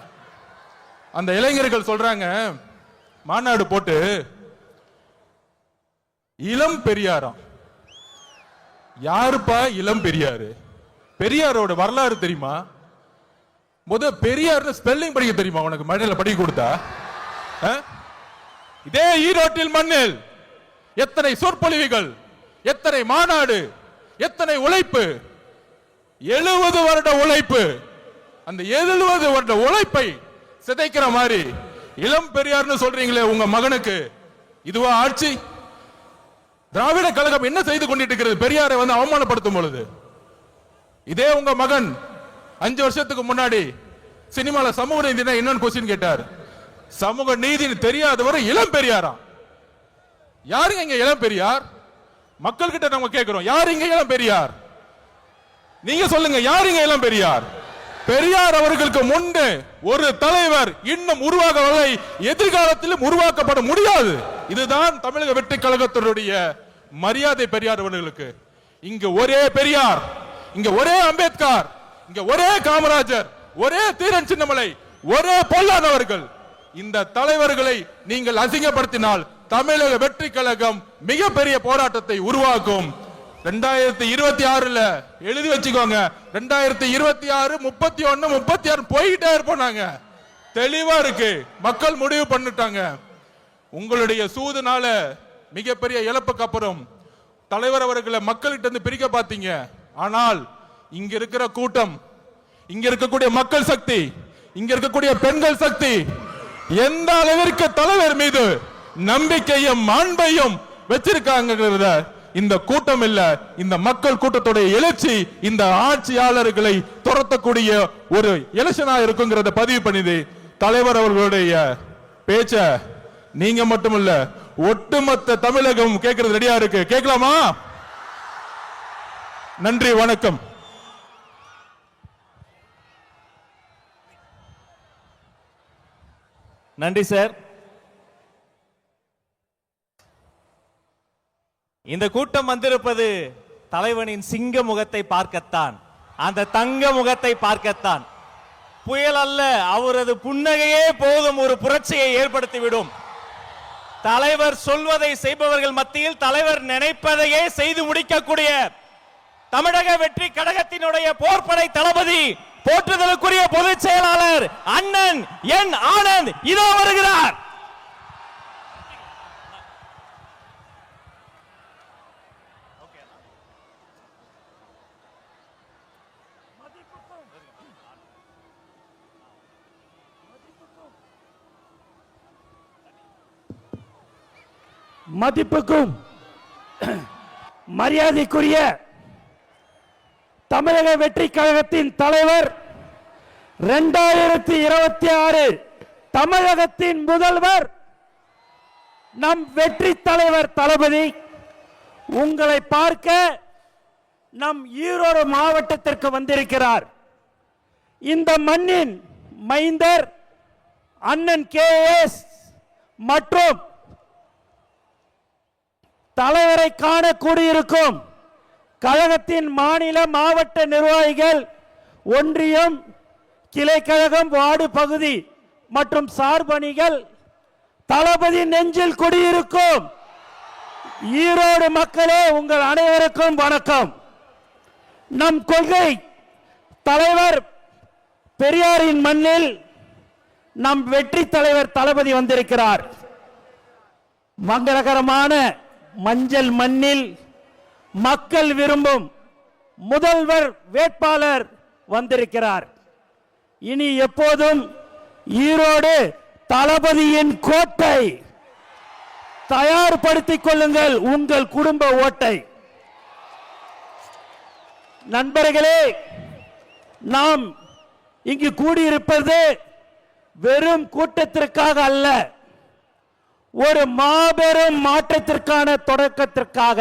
அந்த இளைஞர்கள் சொல்றாங்க, மாநாடு போட்டு இளம் பெரியாராம். யாருப்பா இளம் பெரியாரு? பெரியாரோட வரலாறு தெரியுமா? பெரியார் ஸ்பெல்லிங் படிக்க தெரியுமா உனக்கு? மழையில படிக்க கொடுத்தா? இதே ஈரோட்டில் மண்ணில் எத்தனை சொற்பொழிவுகள், எத்தனை மாநாடு, எத்தனை உழைப்பு, 70 வருட உழைப்பு. அந்த 70 வருட உழைப்பை சிதைக்கிற மாதிரி இளம் பெரியார்னு சொல்றீங்களே உங்க மகனுக்கு, இதுவா ஆட்சி? திராவிட கழகம் என்ன செய்து கொண்டிட்டு இருக்கிறது? பெரியாரை வந்து அவமானப்படுத்தும் பொழுது இதே உங்க மகன் 5 வருஷத்துக்கு முன்னாடி சினிமால சமூக நீதினா என்னன்னு கொஸ்டின் கேட்டார். சமூக நீதி தெரியாதவரை இளம் பெரியாரா? யாருங்க இங்க இளம் பெரியார்? மக்கள் கிட்ட நம்ம கேட்கிறோம், யார் இங்க இளம் பெரியார்? நீங்க சொல்லுங்க, யார் இங்க இளம் பெரியார்? பெரியார் அவர்களுக்கு முன்பு ஒரு தலைவர் இன்னும் உருவாகவில்லை, எதிர்காலத்திலும் உருவாக்கப்பட முடியாது. இதுதான் தமிழக வெற்றி கழகத்தினுடைய மரியாதை. பெரியார் அவர்களுக்கு இங்க ஒரே பெரியார், இங்க ஒரே அம்பேத்கர், இங்க ஒரே காமராஜர், ஒரே தீரன் சின்னமலை, ஒரே பொல்லாதவர்கள். இந்த தலைவர்களை நீங்கள் அசிங்கப்படுத்தினால் தமிழக வெற்றி கழகம் மிகப்பெரிய போராட்டத்தை உருவாக்கும். 2026 எழுதி வச்சுக்கோங்க. 2026, 31, 36 போயிட்டே இருப்போம். தெளிவா இருக்கு, மக்கள் முடிவு பண்ணிட்டாங்க. உங்களுடைய சூதுனால மிகப்பெரிய இழப்புக்கு அப்புறம் தலைவர் அவர்களை மக்கள்கிட்ட இருந்து பிரிக்க பார்த்தீங்க. ஆனால் இங்க இருக்கிற கூட்டம், இங்க இருக்கக்கூடிய மக்கள் சக்தி, இங்க இருக்கக்கூடிய பெண்கள் சக்தி எந்த அளவிற்கு தலைவர் மீது நம்பிக்கையும் அன்பையும் வச்சிருக்காங்கிறத இந்த கூட்டம் இல்ல, இந்த மக்கள் கூட்டத்துடைய எழுச்சி இந்த ஆட்சியாளர்களை துரத்தக்கூடிய ஒரு எலெக்ஷனா இருக்குங்கிறத பதிவு பண்ணிது. தலைவர் அவர்களுடைய பேச்ச நீங்க மட்டுமல்ல ஒட்டுமொத்த தமிழகம் கேட்கறது ரெடியா இருக்கு. கேட்கலாமா? நன்றி, வணக்கம். நன்றி சார். இந்த கூட்டம் வந்திருப்பது தலைவனின் சிங்க முகத்தை பார்க்கத்தான், அந்த தங்க முகத்தை பார்க்கத்தான். புயல் அல்ல, அவரது புன்னகையே போதும் ஒரு புரட்சியை ஏற்படுத்திவிடும். தலைவர் சொல்வதை செய்பவர்கள் மத்தியில் தலைவர் நினைப்பதையே செய்து முடிக்கக்கூடிய தமிழக வெற்றி கழகத்தினுடைய போர்ப்படை தளபதி, போற்றுதலுக்குரிய பொதுச் செயலாளர் அண்ணன் என் ஆனந்த் இதோ வருகிறார். மதிப்புக்கும் மரியாதைக்குரிய தமிழக வெற்றி கழகத்தின் தலைவர், 2026 தமிழகத்தின் முதல்வர், நம் வெற்றி தலைவர் தளபதி உங்களை பார்க்க நம் ஈரோடு மாவட்டத்திற்கு வந்திருக்கிறார். இந்த மண்ணின் மைந்தர் அண்ணன் KS மற்றும் தலைவரை காண கூடியிருக்கும் கழகத்தின் மாநில மாவட்ட நிர்வாகிகள், ஒன்றியம், கிளை கழகம், வார்டு பகுதி மற்றும் சார்பணிகள், தளபதி நெஞ்சில் குடியிருக்கும் ஈரோடு மக்களே உங்கள் அனைவருக்கும் வணக்கம். நம் கொள்கை தலைவர் பெரியாரின் மண்ணில் நம் வெற்றி தலைவர் தளபதி வந்திருக்கிறார். மங்களகரமான மஞ்சள் மண்ணில் மக்கள் விரும்பும் முதல்வர் வேட்பாளர் வந்திருக்கிறார். இனி எப்போதும் ஈரோடு தளபதியின் கோட்டை. தயார்படுத்திக் கொள்ளுங்கள் உங்கள் குடும்ப ஓட்டை. நண்பர்களே, நாம் இங்கு கூடியிருப்பது வெறும் கூட்டத்திற்காக அல்ல, ஒரு மாபெரும் மாற்றத்திற்கான தொடக்கத்திற்காக.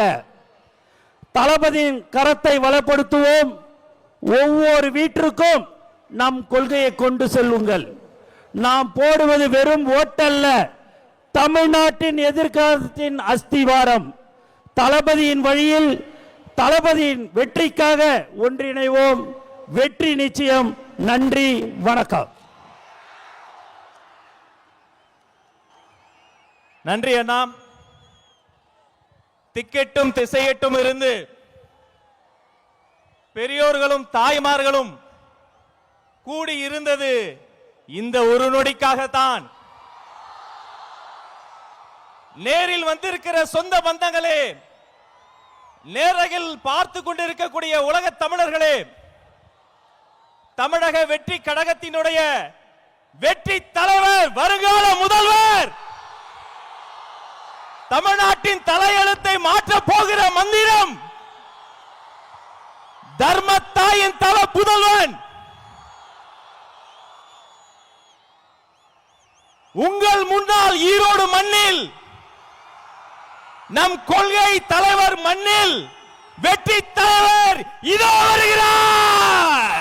தளபதியின் கரத்தை வளப்படுத்துவோம். ஒவ்வொரு வீட்டிற்கும் நம் கொள்கையை கொண்டு செல்லுங்கள். நாம் போடுவது வெறும் ஓட்டல்ல, தமிழ்நாட்டின் எதிர்காலத்தின் அஸ்திவாரம். தளபதியின் வழியில் தளபதியின் வெற்றிக்காக ஒன்றிணைவோம். வெற்றி நிச்சயம். நன்றி, வணக்கம். நன்றி அண்ணா. திக்கெட்டும் திசையெட்டும் இருந்து பெரியோர்களும் தாய்மார்களும் கூடி இருந்தது இந்த ஒரு நொடிக்காகத்தான். நேரில் வந்திருக்கிற சொந்த பந்தங்களே, நேரகில் பார்த்து கொண்டிருக்கக்கூடிய உலக தமிழர்களே, தமிழக வெற்றி கழகத்தினுடைய வெற்றி தலைவர், வருங்கால முதல்வர், தமிழ்நாட்டின் தலையெழுத்தை மாற்ற போகிற மந்திரம், தர்மத்தாயின் தல புதல்வன், உங்கள் முன்னால் ஈரோடு மண்ணில், நம் கொள்கை தலைவர் மண்ணில் வெற்றி தலைவர் இதோ வருகிறார்.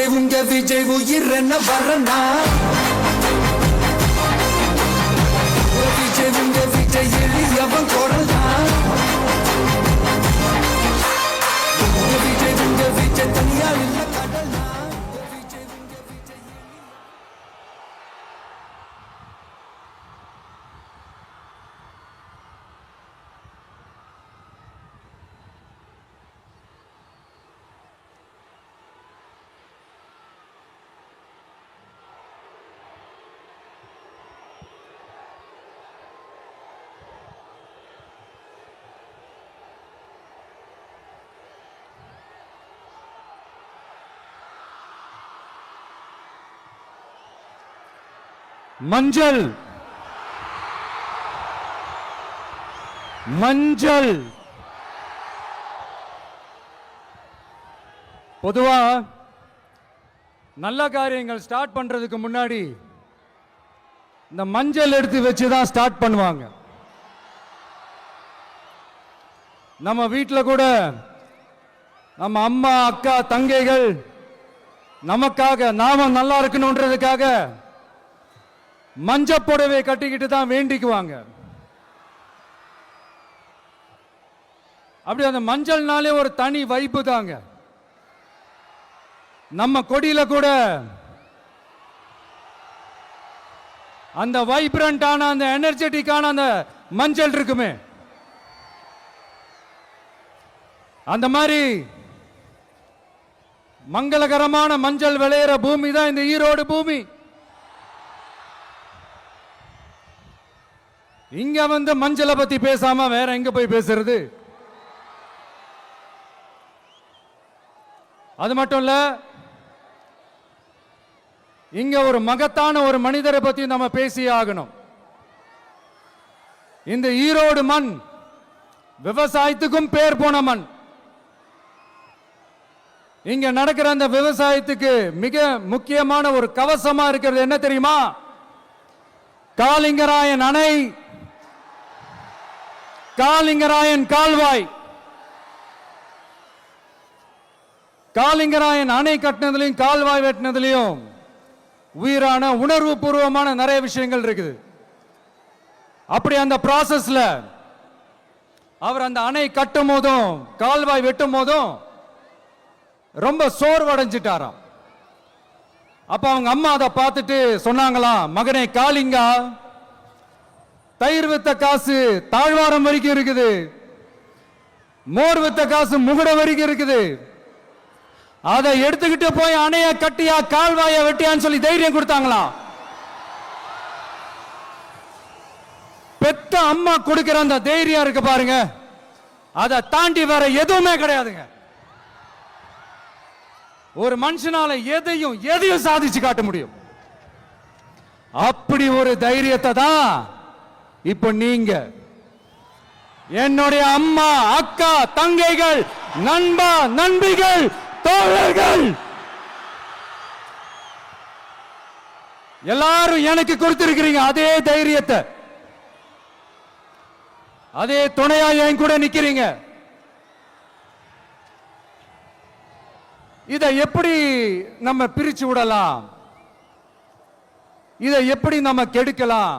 விஜய் உங்க விஜய் உயிர் என்ன வரனா விஜய் உங்க விஜய் எளியவன் குரல்னா விஜய் உங்க விஜய் தனியா இல்ல கடல்னா விஜய் உங்க விஜய் மஞ்சள் மஞ்சள் பொதுவா நல்ல காரியங்கள் ஸ்டார்ட் பண்றதுக்கு முன்னாடி இந்த மஞ்சள் எடுத்து வச்சு தான் ஸ்டார்ட் பண்ணுவாங்க. நம்ம வீட்டில் கூட நம்ம அம்மா அக்கா தங்கைகள் நமக்காக நாம நல்லா இருக்கணும்ன்றதுக்காக மஞ்சள் புடவை கட்டிக்கிட்டு தான் வேண்டிக்குவாங்க. அப்படி அந்த மஞ்சள்னாலே ஒரு தனி வைப்பு தாங்க. நம்ம கொடியில கூட அந்த வைப்ரண்டான அந்த எனர்ஜெட்டிக்கான அந்த மஞ்சள் இருக்குமே, அந்த மாதிரி மங்களகரமான மஞ்சள் விளையிற பூமி தான் இந்த ஈரோடு பூமி. இங்க வந்து மஞ்சளை பத்தி பேசாம வேற எங்க போய் பேசுறது? அது மட்டும் இல்ல, இங்க ஒரு மகத்தான ஒரு மனிதரை பத்தி நம்ம பேசி ஆகணும். இந்த ஈரோடு மண் விவசாயத்துக்கும் பேர் போன மண். இங்க நடக்கிற அந்த விவசாயத்துக்கு மிக முக்கியமான ஒரு கவசமா இருக்கிறது என்ன தெரியுமா? காலிங்கராயன் அணை, காலிங்கராயன் கால்வாய். காலிங்கராயன் அணை கட்டினதுலையும் கால்வாய் வெட்டினதுலையும் உயிரான உணர்வு பூர்வமான நிறைய விஷயங்கள் இருக்குது. அப்படி அந்த ப்ராசஸ்ல அவர் அந்த அணை கட்டும் போதும் கால்வாய் வெட்டும் போதும் ரொம்ப சோர்வடைஞ்சிட்டாராம். அப்ப அவங்க அம்மா அதை பார்த்துட்டு சொன்னாங்களாம், மகனே காளிங்கா, தயிர் வித்த காசு தாழ்வாரம் வரைக்கும் இருக்குது, மோர் வித்த காசு முகுட வரைக்கும் இருக்குது, அதை எடுத்துக்கிட்டு போய் அணைய கட்டியா கால்வாய வெட்டியான்னு சொல்லி தைரியம் கொடுத்தாங்களாம். பெத்த அம்மா கொடுக்கிற அந்த தைரியம் இருக்கு பாருங்க, அதை தாண்டி வேற எதுவுமே கிடையாதுங்க. ஒரு மனுஷனால எதையும் சாதிச்சு காட்ட முடியும். அப்படி ஒரு தைரியத்தை தான் இப்ப நீங்க என்னுடைய அம்மா அக்கா தங்கைகள் நண்பா நண்பிகள் தோழர்கள் எல்லாரும் எனக்கு கொடுத்திருக்கிறீங்க. அதே தைரியத்தை, அதே துணையா என் கூட நிக்கிறீங்க. இதை எப்படி நம்ம பிரிச்சு விடலாம்? இதை எப்படி நம்ம கெடுக்கலாம்?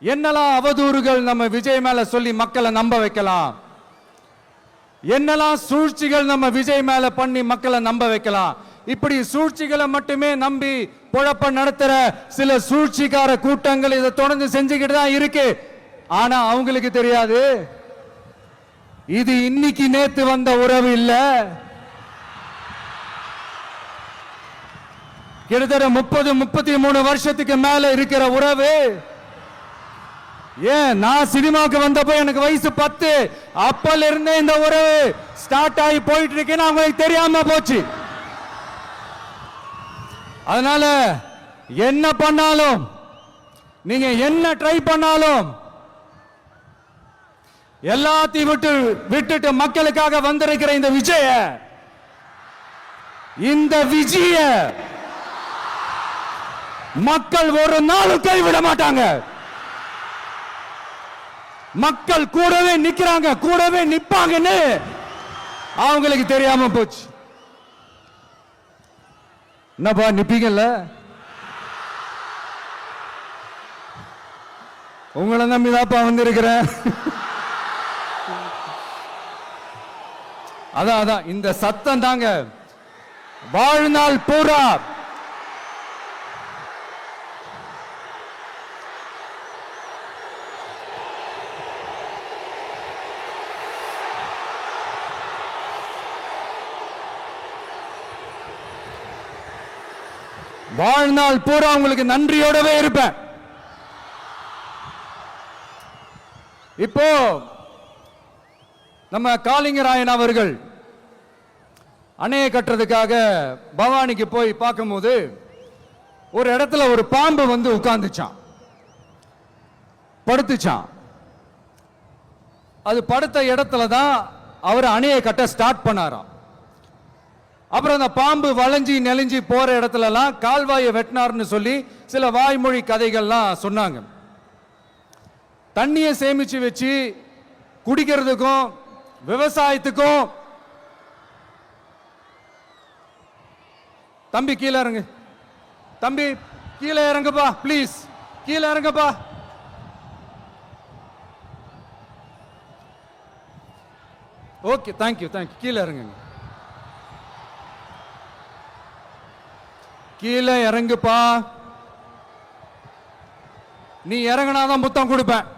என்னெல்லாம் அவதூறுகள் நம்ம விஜய் மேல சொல்லி மக்களை நம்ப வைக்கலாம்? என்னெல்லாம் சூழ்ச்சிகள் நம்ம விஜய் மேல பண்ணி மக்களை நம்ப வைக்கலாம்? இப்படி சூழ்ச்சிகளை மட்டுமே நம்பி பொழப்ப நடத்துற சில சூழ்ச்சிக்கார கூட்டங்கள் இதை தொடர்ந்து செஞ்சுக்கிட்டு தான் இருக்கு. ஆனா அவங்களுக்கு தெரியாது, இது இன்னைக்கு நேத்து வந்த உறவு இல்ல. கிட்டத்தட்ட 30-33 வருஷத்துக்கு மேல இருக்கிற உறவு. ஏன் நான் சினிமாவுக்கு வந்தப்போ எனக்கு வயசு 10, அப்பல இருந்தே இந்த உறவு ஸ்டார்ட் ஆகி போயிட்டு இருக்கேன்னு அவங்களுக்கு தெரியாம போச்சு. அதனால என்ன பண்ணாலும், நீங்க என்ன ட்ரை பண்ணாலும், எல்லாத்தையும் விட்டுட்டு மக்களுக்காக வந்திருக்கிற இந்த விஜய மக்கள் ஒரு நாளும் கைவிட மாட்டாங்க. மக்கள் கூடவே நிக்கிறாங்க, கூடவே நிப்பாங்கன்னு அவங்களுக்கு தெரியாம போச்சு. என்னப்பா நிப்பீங்கல்ல? உங்களை நம்பிதாப்பா வந்திருக்கிறேன். அதான் இந்த சத்தம் தாங்க வாழ்நாள் பூரா வாழ்நாள் பூரா உங்களுக்கு நன்றியோடவே இருப்பேன். இப்போ நம்ம காளிங்கராயன் அவர்கள் அணையை கட்டுறதுக்காக பவானிக்கு போய் பார்க்கும்போது ஒரு இடத்துல ஒரு பாம்பு வந்து உட்கார்ந்துச்சான், படுத்துச்சான். அது படுத்த இடத்துல தான் அவர் அணையை கட்ட ஸ்டார்ட் பண்ணாராம். அப்புறம் அந்த பாம்பு வளைஞ்சி நெளிஞ்சி போற இடத்துலலாம் கால்வாயை வெட்டினார்னு சொல்லி சில வாய்மொழி கதைகள்லாம் சொன்னாங்க. தண்ணியை சேமிச்சு வச்சு குடிக்கிறதுக்கும் விவசாயத்துக்கும். தம்பி கீழே இறங்கு, தம்பி கீழே இறங்குப்பா, ப்ளீஸ் கீழே இறங்குப்பா. Okay, thank you thank you. கீழே இறங்குங்க, கீழே இறங்குப்பா. நீ இறங்கினாதான் முத்தம் கொடுப்பேன்.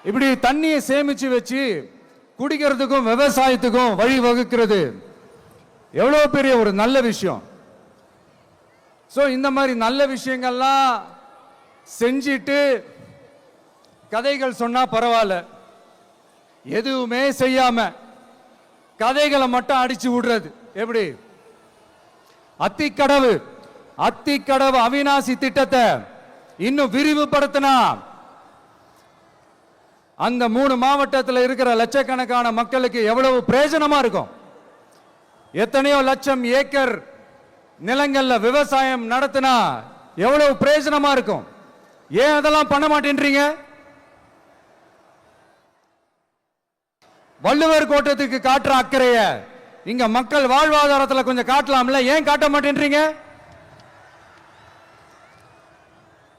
இப்படி தண்ணியை சேமிச்சு வச்சு குடிக்கிறதுக்கும் விவசாயத்துக்கும் வழி வகுக்கிறது எவ்வளவு பெரிய ஒரு நல்ல விஷயம். சோ இந்த மாதிரி நல்ல விஷயங்கள்லாம் செஞ்சிட்டு கதைகள் சொன்னா பரவாயில்ல, எதுவுமே செய்யாம கதைகளை மட்டும் அடிச்சு விடுறது எப்படி? அத்திக்கடவு அவிநாசி திட்டத்தை இன்னும் விரிவுபடுத்தினா அந்த 3 மாவட்டத்தில் இருக்கிற லட்சக்கணக்கான மக்களுக்கு எவ்வளவு பிரயோஜனமா இருக்கும். எத்தனையோ லட்சம் ஏக்கர் நிலங்கள்ல விவசாயம் நடத்தினா எவ்வளவு பிரயோஜனமா இருக்கும். ஏன் அதெல்லாம் பண்ண மாட்டேன்றீங்க? வள்ளுவர் கோட்டத்துக்கு காட்டுற அக்கறைய இங்க மக்கள் வாழ்வாதாரத்தில் கொஞ்சம் காட்டலாம்ல, ஏன் காட்ட மாட்டேன்றீங்க?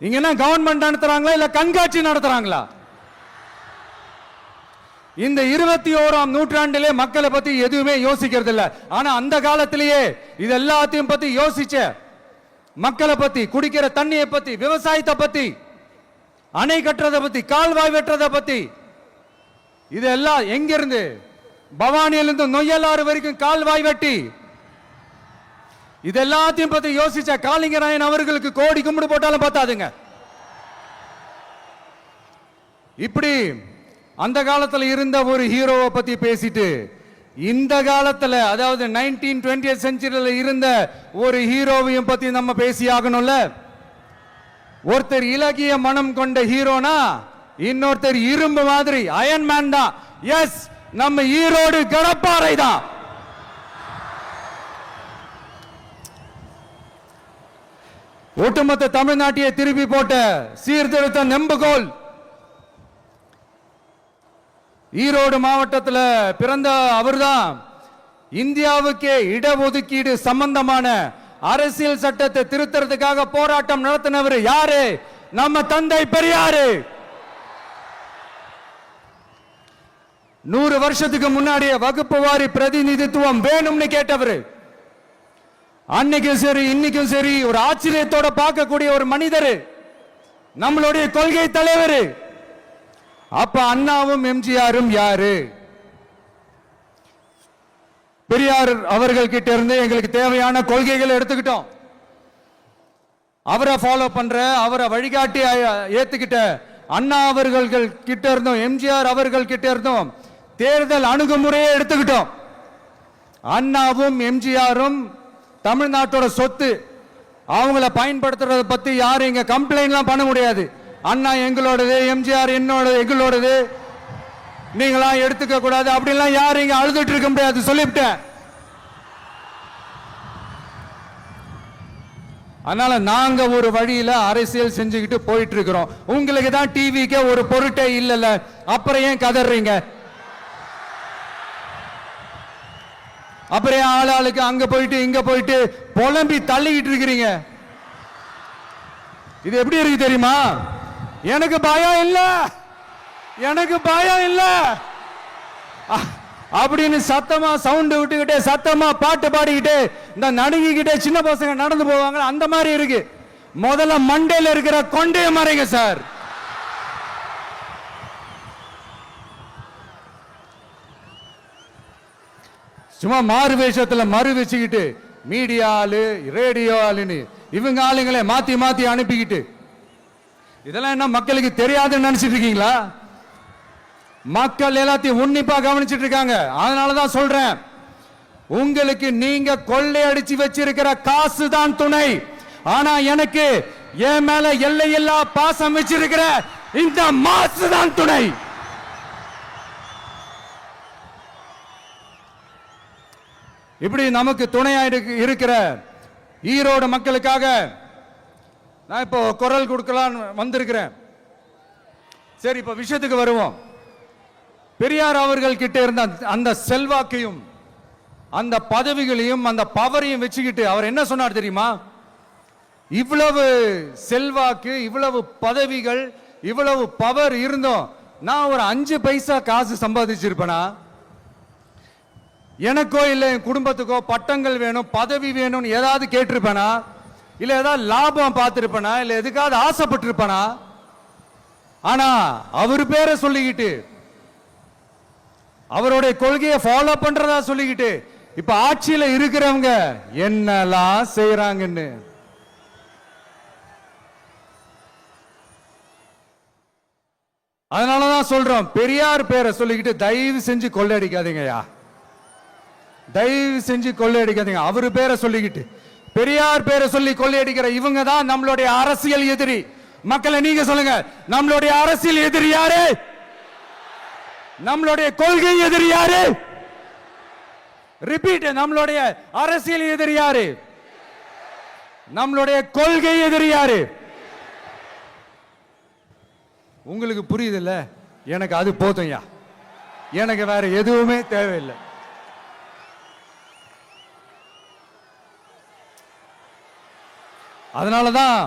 இங்க என்ன கவர்மெண்ட் நடத்துறாங்களா இல்ல கண்காட்சி நடத்துறாங்களா? இந்த 21ஆம் நூற்றாண்டிலே மக்களை பத்தி எதுவுமே யோசிக்கிறது இல்ல. ஆனா அந்த காலத்திலேயே இது எல்லாத்தையும் பத்தி யோசிச்ச மக்களை பத்தி, குடிக்கிற தண்ணியை பத்தி, விவசாயத்தை பத்தி, அணை கட்டுறதை பத்தி, கால்வாய் வெட்டுறதை பத்தி, இதெல்லாம் எங்கிருந்து? பவானியிலிருந்து நொய்யலாறு வரைக்கும் கால்வாய் வெட்டி இது எல்லாத்தையும் பத்தி யோசிச்ச காளிங்கராயன் அவர்களுக்கு கோடி கும்பிடு போட்டாலும் பார்த்தாதுங்க. இப்படி அந்த காலத்துல இருந்த ஒரு ஹீரோவை பத்தி பேசிட்டு இந்த காலத்துல, அதாவது 1920th செஞ்சுரியில இருந்த ஒரு ஹீரோவையும் பத்தி நம்ம பேசி ஆகணும்ல. ஒருத்தர் இலகிய மனம் கொண்ட ஹீரோனா இன்னொருத்தர் இரும்பு மாதிரி அயன் மேன் தான். எஸ், நம்ம ஈரோடு கடப்பாறை தான். ஒட்டுமொத்த தமிழ்நாட்டையே திருப்பி போட்ட சீர்திருத்த நெம்புகோல். ஈரோடு மாவட்டத்தில் பிறந்த அவர்தான் இந்தியாவுக்கே இடஒதுக்கீடு சம்பந்தமான அரசியல் சட்டத்தை திருத்தறதுக்காக போராட்டம் நடத்தினவர் யாரு? நம்ம தந்தை பெரியாரு. 100 வருஷத்துக்கு முன்னாடியே வகுப்பு வாரி பிரதிநிதித்துவம் வேணும்னு கேட்டவர். அன்னைக்கும் சரி இன்னைக்கும் சரி ஒரு ஆச்சரியத்தோட பார்க்கக்கூடிய ஒரு மனிதர், நம்மளுடைய கொள்கை தலைவர். அப்ப அண்ணாவும் எம்ஜிஆரும் யாரு? பெரியார் அவர்கள் கிட்ட இருந்து எங்களுக்கு தேவையான கொள்கைகளை எடுத்துக்கிட்டோம். அவரை ஃபாலோ பண்ற, அவரை வழிகாட்டி ஏத்துக்கிட்ட அண்ணா அவர்கள் கிட்ட இருந்தோம், எம்ஜிஆர் அவர்கள் கிட்ட இருந்தோம் தேர்தல் அணுகுமுறையை எடுத்துக்கிட்டோம். அண்ணாவும் எம்ஜிஆரும் தமிழ்நாட்டோட சொத்து. அவங்கள பயன்படுத்துறத பத்தி யாரும் இங்க கம்ப்ளைண்ட்லாம் பண்ண முடியாது. அண்ணா எங்களோடது, எம்ஜிஆர் எங்களோடது, நீங்களா எடுத்துக்க கூடாது அப்படிலாம் யாரும் இங்க அழுதுட்டு இருக்க முடியாது, சொல்லிவிட்டேன். அதனால நாங்க ஒரு வழியில அரசியல் செஞ்சுக்கிட்டு போயிட்டு இருக்கிறோம். உங்களுக்கு தான் டிவிக்கே ஒரு பொருட்டே இல்லைல்ல, அப்புறம் ஏன் கதறீங்க? அப்புறம் ஆளுக்கு அங்க போயிட்டு இங்க போயிட்டு புலம்பி தள்ளிக்கிட்டு இருக்கிறீங்க. இது எப்படி இருக்கு தெரியுமா? எனக்கு பயம் இல்ல, எனக்கு பயம் இல்ல அப்படின்னு சத்தமா சவுண்ட் விட்டுக்கிட்டே சத்தமா பாட்டு பாடிக்கிட்டே இந்த நடுங்கிக்கிட்டே சின்ன பசங்க நடந்து போவாங்க, அந்த மாதிரி இருக்கு. முதல்ல மண்டையில இருக்கிற கொண்டைய மறைங்க சார். சும்மா மாறு வேஷத்துல மறு வச்சுக்கிட்டு மீடியா ஆளு, ரேடியோ ஆளுன்னு இவங்க ஆளுங்களே மாத்தி மாத்தி அனுப்பிக்கிட்டு, இதெல்லாம் என்ன மக்களுக்கு தெரியாதுன்னு நினைச்சிட்டு இருக்கீங்களா? மக்கள் எல்லாத்தையும் உன்னிப்பா கவனிச்சிட்டு இருக்காங்க. அதனாலதான் சொல்றேன், உங்களுக்கு நீங்க கொள்ளையடிச்சு வச்சிருக்கிற காசு தான் துணை, ஆனா எனக்கு என் மேல எல்லையில்லா பாசம் வச்சிருக்கிற இந்த மாசு தான் துணை. இப்படி நமக்கு துணையா இருக்கிற ஈரோடு மக்களுக்காக நான் இப்போ குரல் கொடுக்கலான்னு வந்திருக்கிறேன். சரி, இப்ப விஷயத்துக்கு வருவோம். பெரியார் அவர்கள் கிட்ட இருந்த அந்த செல்வாக்கையும் அந்த பதவிகளையும் அந்த பவரையும் வச்சுக்கிட்டு அவர் என்ன சொன்னார் தெரியுமா? இவ்வளவு செல்வாக்கு, இவ்வளவு பதவிகள், இவ்வளவு பவர் இருந்தோம் நான் ஒரு 5 பைசா காசு சம்பாதிச்சிருப்பேனா? எனக்கோ இல்ல என் குடும்பத்துக்கோ பட்டங்கள் வேணும், பதவி வேணும்னு ஏதாவது கேட்டிருப்பேனா? இல்ல ஏதாவது லாபம் பார்த்திருப்பேனா? இல்ல எதுக்காவது ஆசைப்பட்டிருப்பேனா? ஆனா அவர் பேரை சொல்லிக்கிட்டு, அவருடைய கொள்கையை ஃபாலோ பண்றதா சொல்லிக்கிட்டு இப்ப ஆட்சியில இருக்கிறவங்க என்னெல்லாம் செய்யறாங்கன்னு அதனாலதான் சொல்றோம், பெரியார் பேரை சொல்லிக்கிட்டு தயவு செஞ்சு கொள்ளையடிக்காதீங்கயா, தயவு செஞ்சு கொள்ளையடிக்காதீங்க. அவரு பேரை சொல்லிக்கிட்டு பெரியார் பேரை சொல்லி கொள்ளையடிக்கிற இவங்க தான் நம்மளுடைய அரசியல் எதிரி. மக்களை நீங்க சொல்லுங்க, நம்மளுடைய அரசியல் எதிரி யாரு? நம்மளுடைய கொள்கை எதிரி யாரு? ரிப்பீட், நம்மளுடைய அரசியல் எதிரி யாரு? நம்மளுடைய கொள்கை எதிரி யாரு? உங்களுக்கு புரியுதுல்ல? எனக்கு அது போதும்யா, எனக்கு வேற எதுவுமே தேவையில்லை. அதனாலதான்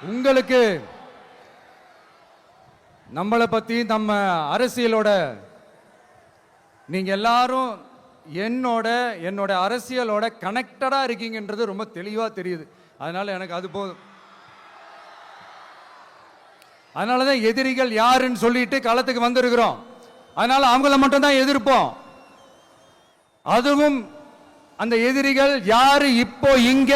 உங்களுக்கு நம்மளை பத்தி, நம்ம அரசியலோட, நீங்க எல்லாரும் என்னோட அரசியலோட கனெக்டடா இருக்கீங்கன்றது ரொம்ப தெளிவா தெரியுது. அதனால எனக்கு அது போதும். அதனாலதான் எதிரிகள் யாருன்னு சொல்லிட்டு களத்துக்கு வந்திருக்கிறோம். அதனால அவங்கள மட்டும் தான் எதிர்ப்போம். அதுவும் அந்த எதிரிகள் யாரு இப்போ இங்க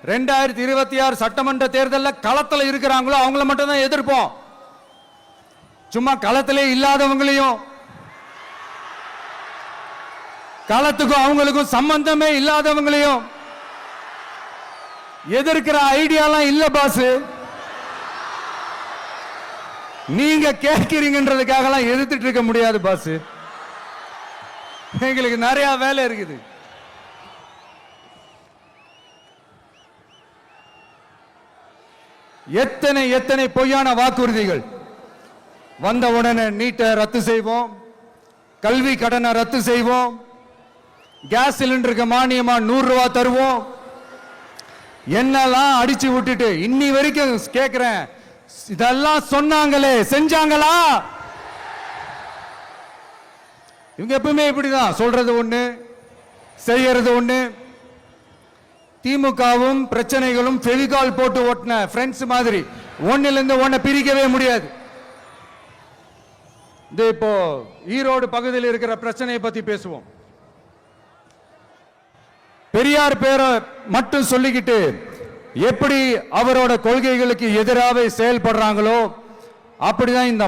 2026 சட்டமன்ற தேர்தலில் களத்துல இருக்கிறாங்களோ அவங்கள மட்டும் தான் எதிர்ப்போம். சும்மா களத்திலே இல்லாதவங்களையும், களத்துக்கும் அவங்களுக்கும் சம்பந்தமே இல்லாதவங்களையும் எதிர்க்கிற ஐடியாலாம் இல்ல பாஸ். நீங்க கேட்கிறீங்கன்றதுக்காக எதிர்த்துட்டு இருக்க முடியாது பாஸ். எங்களுக்கு நிறைய வேலை இருக்குது. எத்தனை எத்தனை பொய்யான வாக்குறுதிகள். வந்த உடனே நீட்டை ரத்து செய்வோம், கல்வி கடனை ரத்து செய்வோம், கேஸ் சிலிண்டருக்கு மானியமா 100 ரூபாய் தருவோம், என்னெல்லாம் அடிச்சு விட்டுட்டு இன்னி வரைக்கும் கேட்கிறேன். இதெல்லாம் சொன்னாங்களே, செஞ்சாங்களா? இவங்க எப்பவுமே இப்படிதான், சொல்றது ஒண்ணு செய்யறது ஒண்ணு. திமுகவும் பிரச்சனைகளும் ஃபெவிகால் போட்டு ஓட்டின ஃப்ரெண்ட்ஸ் மாதிரி ஒன்னில இருந்து ஒன்ன பிரிக்கவே முடியாது. இப்போ ஈரோடு பகுதியில் இருக்கிற பிரச்சனையை பத்தி பேசுவோம். பெரியார் பேரை மட்டும் சொல்லிக்கிட்டு எப்படி அவரோட கொள்கைகளுக்கு எதிராக செயல்படுறாங்களோ அப்படிதான் இந்த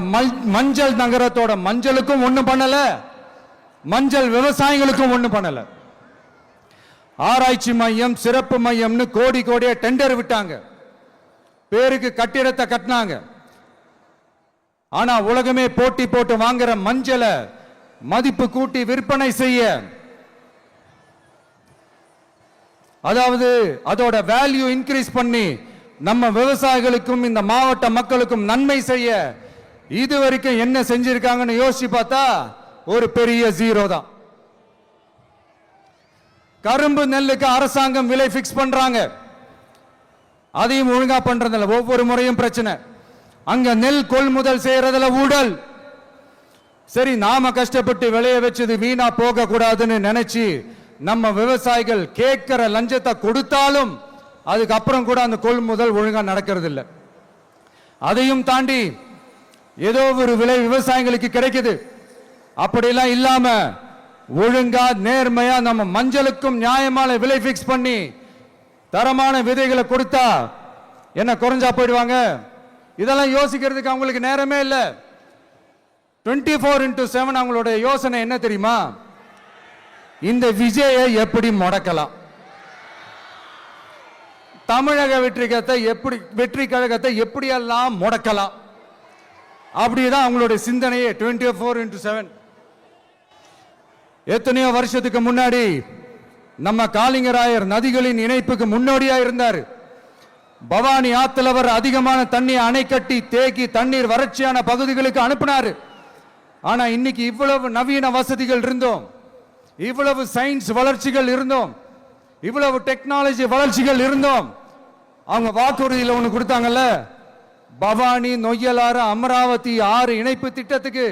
மஞ்சள் நகரத்தோட மஞ்சளுக்கும் ஒண்ணும் பண்ணல, மஞ்சள் விவசாயிகளுக்கும் ஒண்ணும் பண்ணல. ஆராய்ச்சி மையம், சிறப்பு மையம்னு கோடி கோடியா டெண்டர் விட்டாங்க, பேருக்கு கட்டிடத்தை கட்டினாங்க. ஆனா உலகமே போட்டி போட்டு வாங்குற மஞ்சளை மதிப்பு கூட்டி விற்பனை செய்ய, அதாவது அதோட வேல்யூ இன்க்ரீஸ் பண்ணி நம்ம விவசாயிகளுக்கும் இந்த மாவட்ட மக்களுக்கும் நன்மை செய்ய இதுவரைக்கும் என்ன செஞ்சிருக்காங்கன்னு யோசிச்சு பார்த்தா ஒரு பெரிய ஜீரோ தான். கரும்பு நெல்லுக்கு அரசாங்கம் விலை பிக்ஸ் பண்றாங்க, அதையும் ஒழுங்கா பண்றதில்ல, ஒவ்வொரு முறையும் பிரச்சனை. அங்க நெல் கொள்முதல் செய்யறதுல ஊழல். சரி, நாம கஷ்டப்பட்டு விளைய வச்சது வீணா போக கூடாதுன்னு நினைச்சு நம்ம விவசாயிகள் கேட்கிற லஞ்சத்தை கொடுத்தாலும் அதுக்கப்புறம் கூட அந்த கொள்முதல் ஒழுங்கா நடக்கிறது இல்லை. அதையும் தாண்டி ஏதோ ஒரு விலை விவசாயிகளுக்கு கிடைக்குது. அப்படிலாம் இல்லாம ஒழுங்கா நேர்மையா நம்ம மஞ்சளுக்கும் நியாயமான விலை பிக்ஸ் பண்ணி தரமான விதைகளை கொடுத்தா என்ன குறைஞ்சா போயிடுவாங்க? இதெல்லாம் யோசிக்கிறதுக்கு அவங்களுக்கு நேரமே இல்லை. 24/7 அவங்களுடைய யோசனை என்ன தெரியுமா? இந்த விஜயை எப்படி முடக்கலாம், தமிழக வெற்றி கழகத்தை எப்படியெல்லாம் முடக்கலாம், அப்படிதான் அவங்களுடைய சிந்தனையே 24/7. எத்தனையோ வருஷத்துக்கு முன்னாடி நம்ம காளிங்கராயர் நதிகளின் இணைப்புக்கு முன்னோடியா இருந்தார். பவானி ஆத்துல வர அதிகமான தண்ணி அணை கட்டி தேக்கி தண்ணீர் வறட்சியான பகுதிகளுக்கு அனுப்பினாரு. ஆனா இன்னைக்கு இவ்வளவு நவீன வசதிகள் இருந்தோம், இவ்வளவு சயின்ஸ் வளர்ச்சிகள் இருந்தோம், இவ்வளவு டெக்னாலஜி வளர்ச்சிகள் இருந்தோம், அவங்க வாக்குறுதியில் ஒண்ணு கொடுத்தாங்கல்ல, பவானி நொய்யலாறு அமராவதி 6 இணைப்பு திட்டத்துக்கு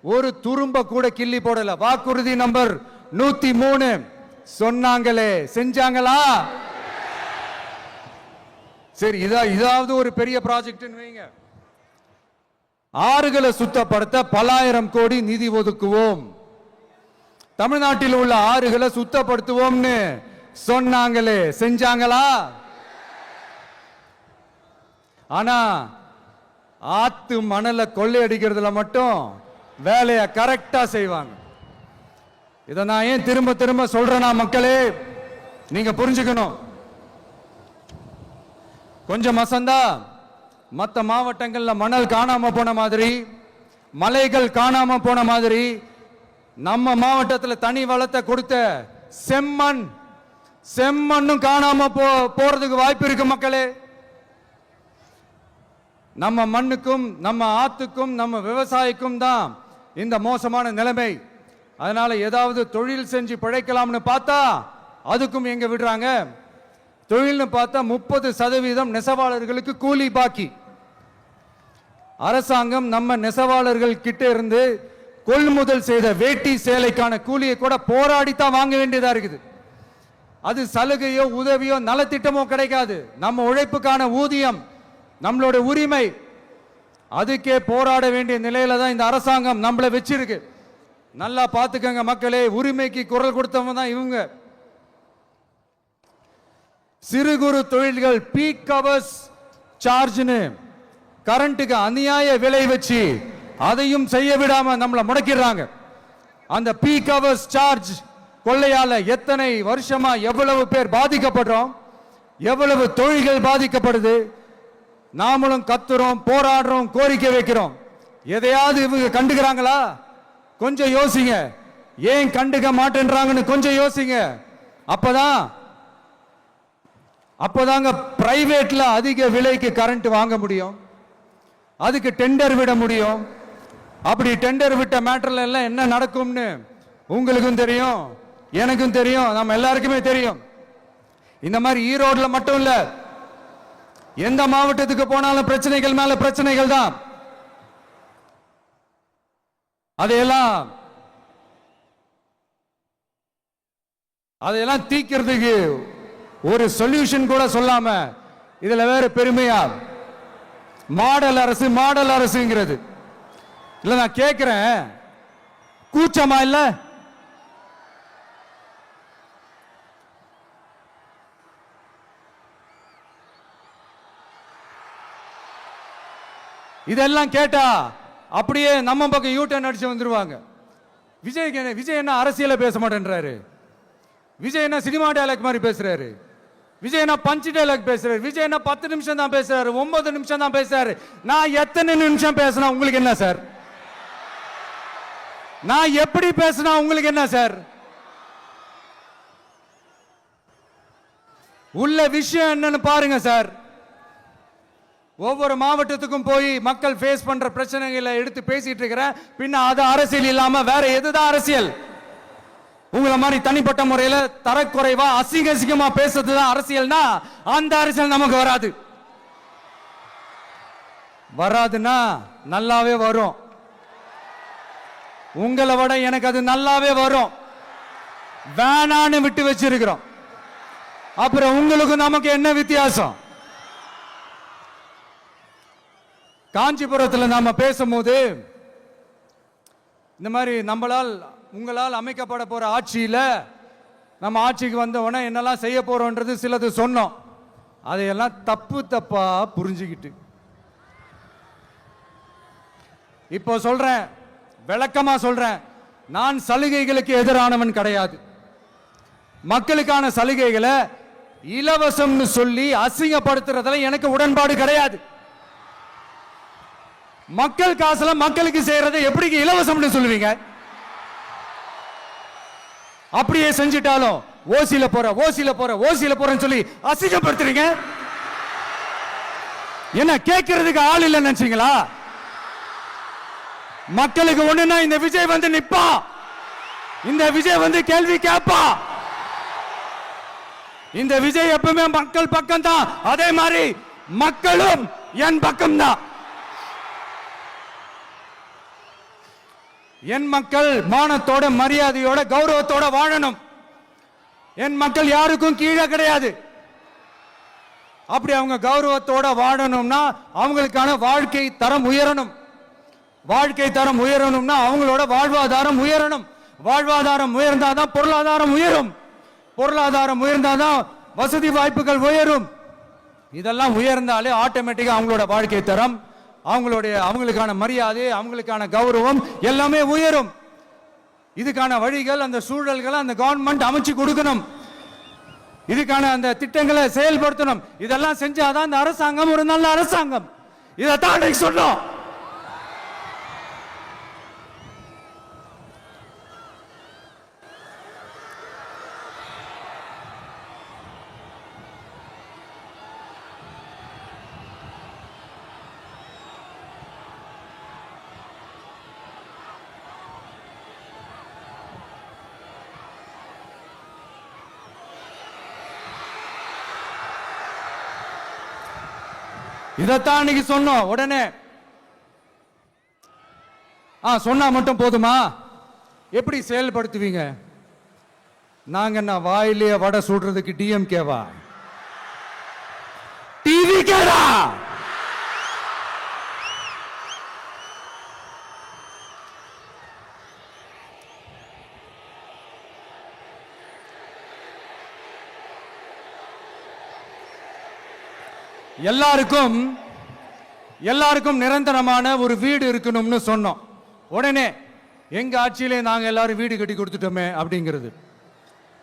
ஒரு துரும்ப கூட கிள்ளி போடல. வாக்குறுதி நம்பர் 103 சொன்னாங்களே, செஞ்சாங்களா? சரி, இதாவது ஒரு பெரிய ப்ராஜெக்ட் வைங்க. ஆறுகளை சுத்தப்படுத்த பல்லாயிரம் கோடி நிதி ஒதுக்குவோம், தமிழ்நாட்டில் உள்ள ஆறுகளை சுத்தப்படுத்துவோம்னு சொன்னாங்களே, செஞ்சாங்களா? ஆனா ஆத்து மணலை கொள்ளையடிக்கிறதுல மட்டும் வேலையை கரெக்டா செய்வாங்க. இதை நான் ஏன் திரும்ப திரும்ப சொல்றேன்னா, மக்களே நீங்க புரிஞ்சுக்கணும். கொஞ்சம் மசந்தா மற்ற மாவட்டங்கள்ல மணல் காணாம போன மாதிரி, மலைகள் காணாம போன மாதிரி, நம்ம மாவட்டத்தில் தனி வளத்தை கொடுத்த செம்மண்ணும் காணாம போறதுக்கு வாய்ப்பு இருக்கு மக்களே. நம்ம மண்ணுக்கும் நம்ம ஆத்துக்கும் நம்ம விவசாயிக்கும் தான் இந்த மோசமான நிலைமை. அதனால ஏதாவது தொழில் செஞ்சு பிழைக்கலாம்னு பார்த்தா அதுக்கும் எங்க விடுறாங்க? தொழில்னு பார்த்தா 30% நெசவாளர்களுக்கு கூலி பாக்கி. அரசாங்கம் நம்ம நெசவாளர்கள் கிட்ட இருந்து கொள்முதல் செய்த வேட்டி சேலைக்கான கூலியை கூட போராடித்தான் வாங்க வேண்டியதா இருக்குது. அது சலுகையோ உதவியோ நலத்திட்டமோ கிடைக்காது. நம்ம உழைப்புக்கான ஊதியம், நம்மளோட உரிமை, அதுக்கே போராட வேண்டிய நிலையில தான் இந்த அரசாங்கம் நம்மளை வச்சிருக்கு. நல்லா பார்த்துக்கங்க மக்களே, உரிமைக்கு குரல் கொடுத்தவங்க தான் இவங்க. சிறு குறு தொழில்கள் பீக் ஹவர்ஸ் சார்ஜ்னு கரண்ட்டுக்கு அநியாய விலை வச்சு அதையும் செய்ய விடாம நம்மளை முடக்கிறாங்க. அந்த பீக் ஹவர்ஸ் சார்ஜ் கொள்ளையால எத்தனை வருஷமா எவ்வளவு பேர் பாதிக்கப்படுறோம், எவ்வளவு தொழில்கள் பாதிக்கப்படுது. நாமளும் கத்துறோம், போராடுறோம், கோரிக்கை வைக்கிறோம். எதையாவது இவங்க கண்டுக்கிறாங்களா? கொஞ்சம் யோசிங்க. ஏன் கண்டுக்க மாட்டேன்றாங்கன்னு கொஞ்சம் யோசிங்க. அப்பதாங்க பிரைவேட்ல அதிக விலைக்கு கரண்ட் வாங்க முடியும், அதுக்கு டெண்டர் விட முடியும். அப்படி டெண்டர் விட்ட மேட்டர்ல எல்லாம் என்ன நடக்கும்னு உங்களுக்கும் தெரியும், எனக்கும் தெரியும், நம்ம எல்லாருக்குமே தெரியும். இந்த மாதிரி ஈரோடுல மட்டும் இல்ல, எந்த மாவட்டத்துக்கு போனாலும் பிரச்சனைகள் மேல பிரச்சனைகள் தான். அதையெல்லாம் தீக்கிறதுக்கு ஒரு சொல்யூஷன் கூட சொல்லாம இதுல வேற பெருமையா மாடல் அரசுங்கிறது இல்ல. நான் கேட்கிறேன், கூச்சமா இல்ல? இதெல்லாம் கேட்டா அப்படியே நம்ம பக்கம் யூட்டர்ன் அடிச்சு வந்துருவாங்க. விஜய் என்ன அரசியல பேச மாட்டேன்றாரு, விஜய் என்ன சினிமா டயலாக் மாதிரி பேசுறாரு, விஜய் என்ன பஞ்ச் டயலாக் பேசுறாரு, விஜய் என்ன 10 நிமிஷம் தான் பேசுறாரு, 9 நிமிஷம் தான் பேசுறாரு. நான் எத்தனை நிமிஷம் பேசினா உங்களுக்கு என்ன சார்? நான் எப்படி பேசினா உங்களுக்கு என்ன சார்? உள்ள விஷயம் என்னன்னு பாருங்க சார். ஒவ்வொரு மாவட்டத்துக்கும் போய் மக்கள் ஃபேஸ் பண்ற பிரச்சனைகளை எடுத்து பேசிட்டு இருக்கிறேன். பின்ன அது அரசியல் இல்லாம வேற எதுதான் அரசியல்? உங்களை மாதிரி தனிப்பட்ட முறையில தரக்குறைவா அசிங்கமா பேசுறதுதான் அரசியல்னா அந்த அரசியல் நமக்கு வராதுன்னா நல்லாவே வரும். உங்களை விட எனக்கு அது நல்லாவே வரும். வேணான்னு விட்டு வச்சிருக்கிறோம். அப்புறம் உங்களுக்கு நமக்கு என்ன வித்தியாசம்? காஞ்சிபுரத்தில் நாம பேசும்போது இந்த மாதிரி உங்களால் அமைக்கப்பட போற ஆட்சியில நம்ம ஆட்சிக்கு வந்த உடனே என்னெல்லாம் செய்ய போறோம்ன்றது சிலது சொன்னோம். அதையெல்லாம் தப்பா புரிஞ்சுக்கிட்டு இப்போ சொல்றேன், விளக்கமா சொல்றேன். நான் சலுகைகளுக்கு எதிரானவன் கிடையாது. மக்களுக்கான சலுகைகளை இலவசம்னு சொல்லி அசிங்கப்படுத்துறதுல எனக்கு உடன்பாடு கிடையாது. மக்கள் காசுல மக்களுக்கு செய்யறதை எப்படி இலவசம்னு சொல்லுவீங்க? அப்படியே செஞ்சிட்டாலும் ஓசில போறேன்னு சொல்லி அசிங்கப்படுத்துறீங்க. என்ன கேட்கறதுக்கு ஆள் இல்லைன்னு நினைச்சீங்களா? மக்களுக்கு ஒண்ணுன்னா இந்த விஜய் வந்து நிப்பா, இந்த விஜய் வந்து கேள்வி கேட்பா. இந்த விஜய் எப்பவுமே மக்கள் பக்கம் தான், அதே மாதிரி மக்களும் என் பக்கம் தான். என் மக்கள் மானத்தோட மரியாதையோட கௌரவத்தோட வாழணும். என் மக்கள் யாருக்கும் கீழே கிடையாது. அப்படி அவங்க கௌரவத்தோட வாழணும்னா அவங்களுக்கான வாழ்க்கை தரம் உயரணும். வாழ்க்கை தரம் உயரணும்னா அவங்களோட வாழ்வாதாரம் உயரணும். வாழ்வாதாரம் உயர்ந்தாதான் பொருளாதாரம் உயரும். பொருளாதாரம் உயர்ந்தாதான் வசதி வாய்ப்புகள் உயரும். இதெல்லாம் உயர்ந்தாலே ஆட்டோமேட்டிக்கா அவங்களோட வாழ்க்கை தரம், அவங்களுக்கான மரியாதை, அவங்களுக்கான கௌரவம் எல்லாமே உயரும். இதுக்கான வழிகள், அந்த சூழல்களை அந்த கவர்மெண்ட் அமைச்சு கொடுக்கணும். இதுக்கான அந்த திட்டங்களை செயல்படுத்தணும். இதெல்லாம் செஞ்சாதான் அந்த அரசாங்கம் ஒரு நல்ல அரசாங்கம். இதைத்தான் சொன்னோம். இதைத்தான் இன்னைக்கு சொன்னோம். உடனே சொன்னா மட்டும் போதுமா? எப்படி செயல்படுத்துவீங்க? நாங்க என்ன வாயிலேயே வடை சுடுறதுக்கு டிஎம்கேவா? டிவிகேடா? எல்லாருக்கும் நிரந்தரமான ஒரு வீடு இருக்கணும்னு சொன்னோம். உடனே எங்க ஆட்சியிலே நாங்க எல்லாரும் வீடு கட்டி கொடுத்துட்டோமே அப்படிங்கிறது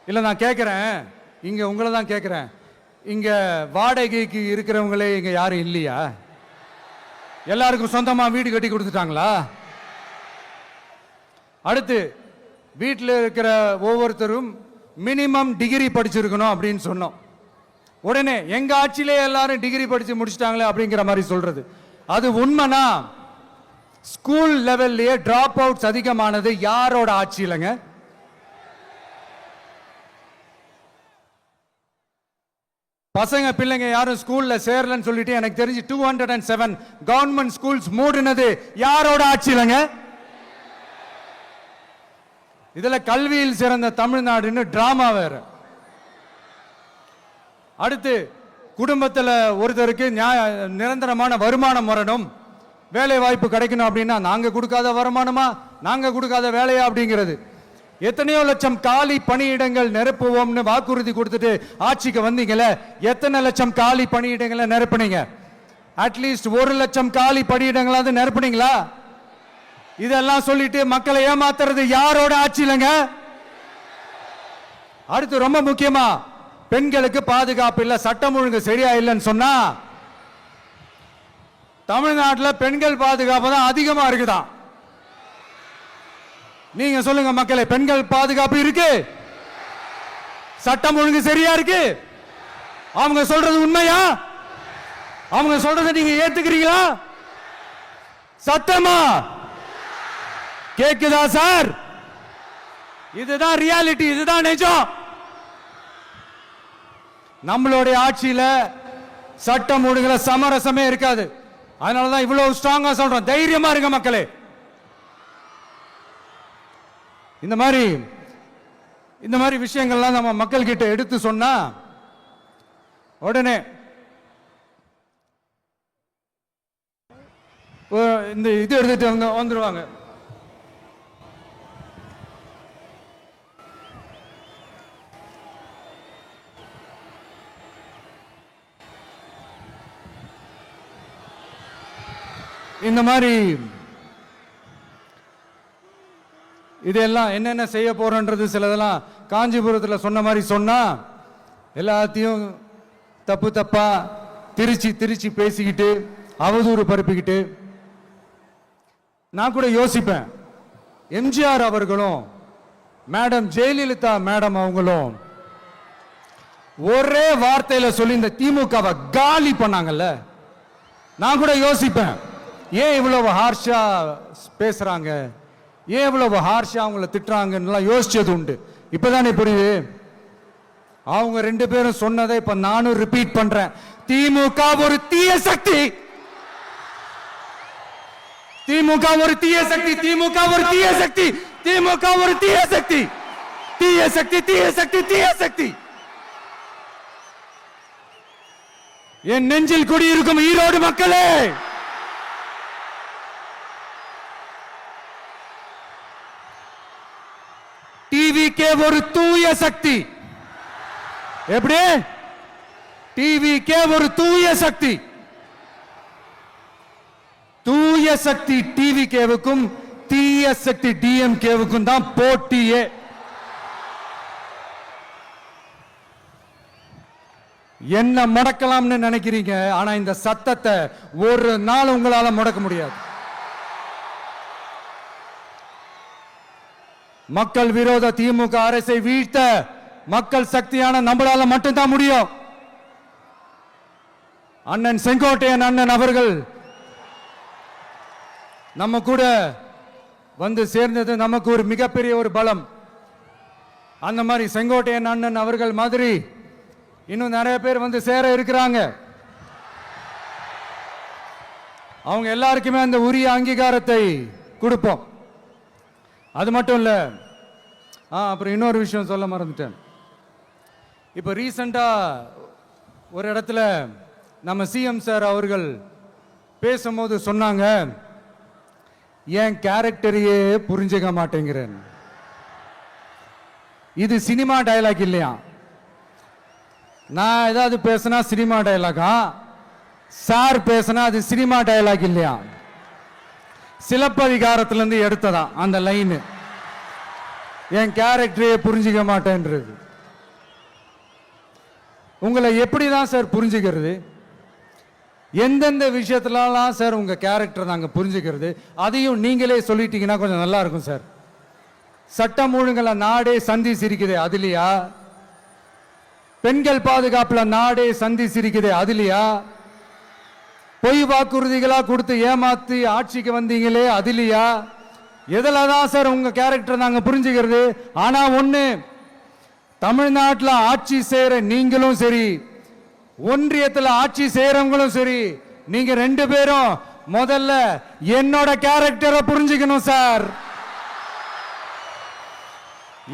இல்ல. நான் கேட்கிறேன், இங்க உங்களை தான் கேட்கிறேன், இங்க வாடகைக்கு இருக்கிறவங்களே இங்க யாரும் இல்லையா? எல்லாருக்கும் சொந்தமா வீடு கட்டி கொடுத்துட்டாங்களா? அடுத்து வீட்டில் இருக்கிற ஒவ்வொருத்தரும் மினிமம் டிகிரி படிச்சிருக்கணும் அப்படின்னு சொன்னோம். உடனே எங்க ஆட்சியிலே எல்லாரும் டிகிரி படிச்சு முடிச்சிட்டாங்களே அப்படிங்கிற மாதிரி சொல்றது அது உண்மைனா? ஸ்கூல் லெவல்லையே டிராப் அவுட்ஸ் அதிகமானது யாரோட ஆட்சியிலங்க? பசங்க பிள்ளைங்க யாரும் ஸ்கூல்ல சேரலன்னு சொல்லிட்டு எனக்கு தெரிஞ்சு 207 கவர்மெண்ட் ஸ்கூல்ஸ் மூடினது யாரோட ஆட்சியிலங்க? இதுல கல்வியில் சிறந்த தமிழ்நாடுன்னு டிராமா வேற. அடுத்து குடும்பத்தில் ஒருத்தருக்கு நிரந்தரமான வருமானம் வரணும், வேலை வாய்ப்பு கிடைக்கணும் அப்படின்னா நாங்க கொடுக்காத வருமானமா, நாங்க கொடுக்காத வேலையா அப்படிங்கிறது. எத்தனையோ லட்சம் காலி பணியிடங்கள் நிரப்புவோம்னு வாக்குறுதி கொடுத்துட்டு ஆட்சிக்கு வந்தீங்களே, எத்தனை லட்சம் காலி பணியிடங்களை நிரப்புனீங்க? அட்லீஸ்ட் 1 லட்சம் காலி பணியிடங்களாவது நிரப்புனீங்களா? இதெல்லாம் சொல்லிட்டு மக்களை ஏமாத்துறது யாரோட ஆட்சியிலங்க? அடுத்து ரொம்ப முக்கியமா, பெண்களுக்கு பாதுகாப்பு இல்ல, சட்டம் ஒழுங்கு சரியா இல்லைன்னு சொன்னா தமிழ்நாட்டில் பெண்கள் பாதுகாப்பு தான் அதிகமா இருக்குதான். நீங்க சொல்லுங்க மக்களே, பெண்கள் பாதுகாப்பு இருக்கு? சட்டம் ஒழுங்கு சரியா இருக்கு? அவங்க சொல்றது உண்மையா? அவங்க சொல்றதை நீங்க ஏத்துக்கிறீங்களா? சத்தமா கேக்குதா சார்? இதுதான் ரியாலிட்டி, இதுதான் நிஜம். நம்மளுடைய ஆட்சியில சட்டம் ஒழுங்குல சமரசமே இருக்காது. அதனாலதான் இவ்வளவு ஸ்ட்ராங்கா சொல்றோம், தைரியமா இருங்க மக்களே. இந்த மாதிரி விஷயங்கள்லாம் நம்ம மக்கள் கிட்ட எடுத்து சொன்னா உடனே இந்த இது எடுத்துட்டு வந்துருவாங்க. இந்த மாதிரி இதெல்லாம் என்னென்ன செய்ய போறோன்றது சிலதெல்லாம் காஞ்சிபுரத்தில் சொன்ன மாதிரி சொன்னா எல்லாத்தையும் தப்பு தப்பா திருச்சி பேசிக்கிட்டு அவதூறு பரப்பிக்கிட்டு. நான் கூட யோசிப்பேன், எம்ஜிஆர் அவர்களும் மேடம் ஜெயலலிதா மேடம் அவங்களும் ஒரே வார்த்தையில சொல்லி இந்த திமுகவை காலி பண்ணாங்கல்ல. நான் கூட யோசிப்பேன், ஏன் இவ்வளவு ஹார்ஷா பேசுறாங்க, ஏன் இவ்வளவு ஹார்ஷா அவங்கள திட்டுறாங்கன்னு யோசிச்சது உண்டு. இப்பதானே புரியுது. அவங்க 2 பேரும் சொன்னதை இப்ப நானும் ரிப்பீட் பண்றேன். திமுக ஒரு தீய சக்தி, திமுக ஒரு தீய சக்தி, திமுக ஒரு தீய சக்தி, திமுக ஒரு தீய சக்தி, தீய சக்தி, தீய சக்தி, தீய சக்தி. என் நெஞ்சில் குடியிருக்கும் ஈரோடு மக்களே, டிவிகே ஒரு தூய சக்தி. எப்படி? டிவிகே ஒரு தூய சக்தி. தூய சக்தி டிவிகேவுக்கும் தீய சக்தி டிஎம்கேவுக்கும் தான் போட்டியே. என்ன முடக்கலாம்னு நினைக்கிறீங்க, ஆனா இந்த சத்தத்தை ஒரு நாள் உங்களால முடக்க முடியாது. மக்கள் விரோத திமுக அரசை வீழ்த்த மக்கள் சக்தியான நம்மளால மட்டும்தான் முடியும். அண்ணன் செங்கோட்டையன் அண்ணன் அவர்கள் நம்ம கூட வந்து சேர்ந்தது நமக்கு ஒரு மிகப்பெரிய ஒரு பலம். அந்த மாதிரி செங்கோட்டையன் அண்ணன் அவர்கள் மாதிரி இன்னும் நிறைய பேர் வந்து சேர இருக்கிறாங்க. அவங்க எல்லாருக்குமே அந்த உரிய அங்கீகாரத்தை கொடுப்போம். அது மட்டும் இல்ல, அப்புறம் இன்னொரு விஷயம் சொல்ல மறந்துட்டேன். இப்போ ரீசண்டா ஒரு இடத்துல நம்ம சிஎம் சார் அவர்கள் பேசும்போது சொன்னாங்க, என் கேரக்டரையே புரிஞ்சுக்க மாட்டேங்கிறேன். இது சினிமா டயலாக் இல்லையா? நான் ஏதாவது பேசினா சினிமா டயலாகா? சார் பேசினா அது சினிமா டயலாக் இல்லையா? சிலப்பதிகாரத்திலிருந்து எடுத்ததா அந்த லைன். என் கேரக்டரையே புரிஞ்சுக்க மாட்டேன்றது. உங்களை எப்படிதான் சார் புரிஞ்சுக்கிறது? எந்தெந்த விஷயத்துலலாம் சார் உங்க கேரக்டர் நாங்க புரிஞ்சுக்கிறது? அதையும் நீங்களே சொல்லிட்டீங்கன்னா கொஞ்சம் நல்லா இருக்கும் சார். சட்டம் ஒழுங்குல நாடே சந்தி சிரிக்குது, அதுலயா? பெண்கள் பாதுகாப்புல நாடே சந்தி சிரிக்குது, அதுலயா? பொய் வாக்குறுதிகளா கொடுத்து ஏமாத்தி ஆட்சிக்கு வந்தீங்களே, அதுலயா? எதுலதான் சார் உங்க கேரக்டர் நாங்க புரிஞ்சுக்கிறது? ஆனா ஒண்ணு, தமிழ்நாட்டில் ஆட்சி செய்யற நீங்களும் சரி, ஒன்றியத்தில் ஆட்சி செய்யறவங்களும் சரி, நீங்க 2 பேரும் முதல்ல என்னோட கேரக்டரை புரிஞ்சுக்கணும் சார்.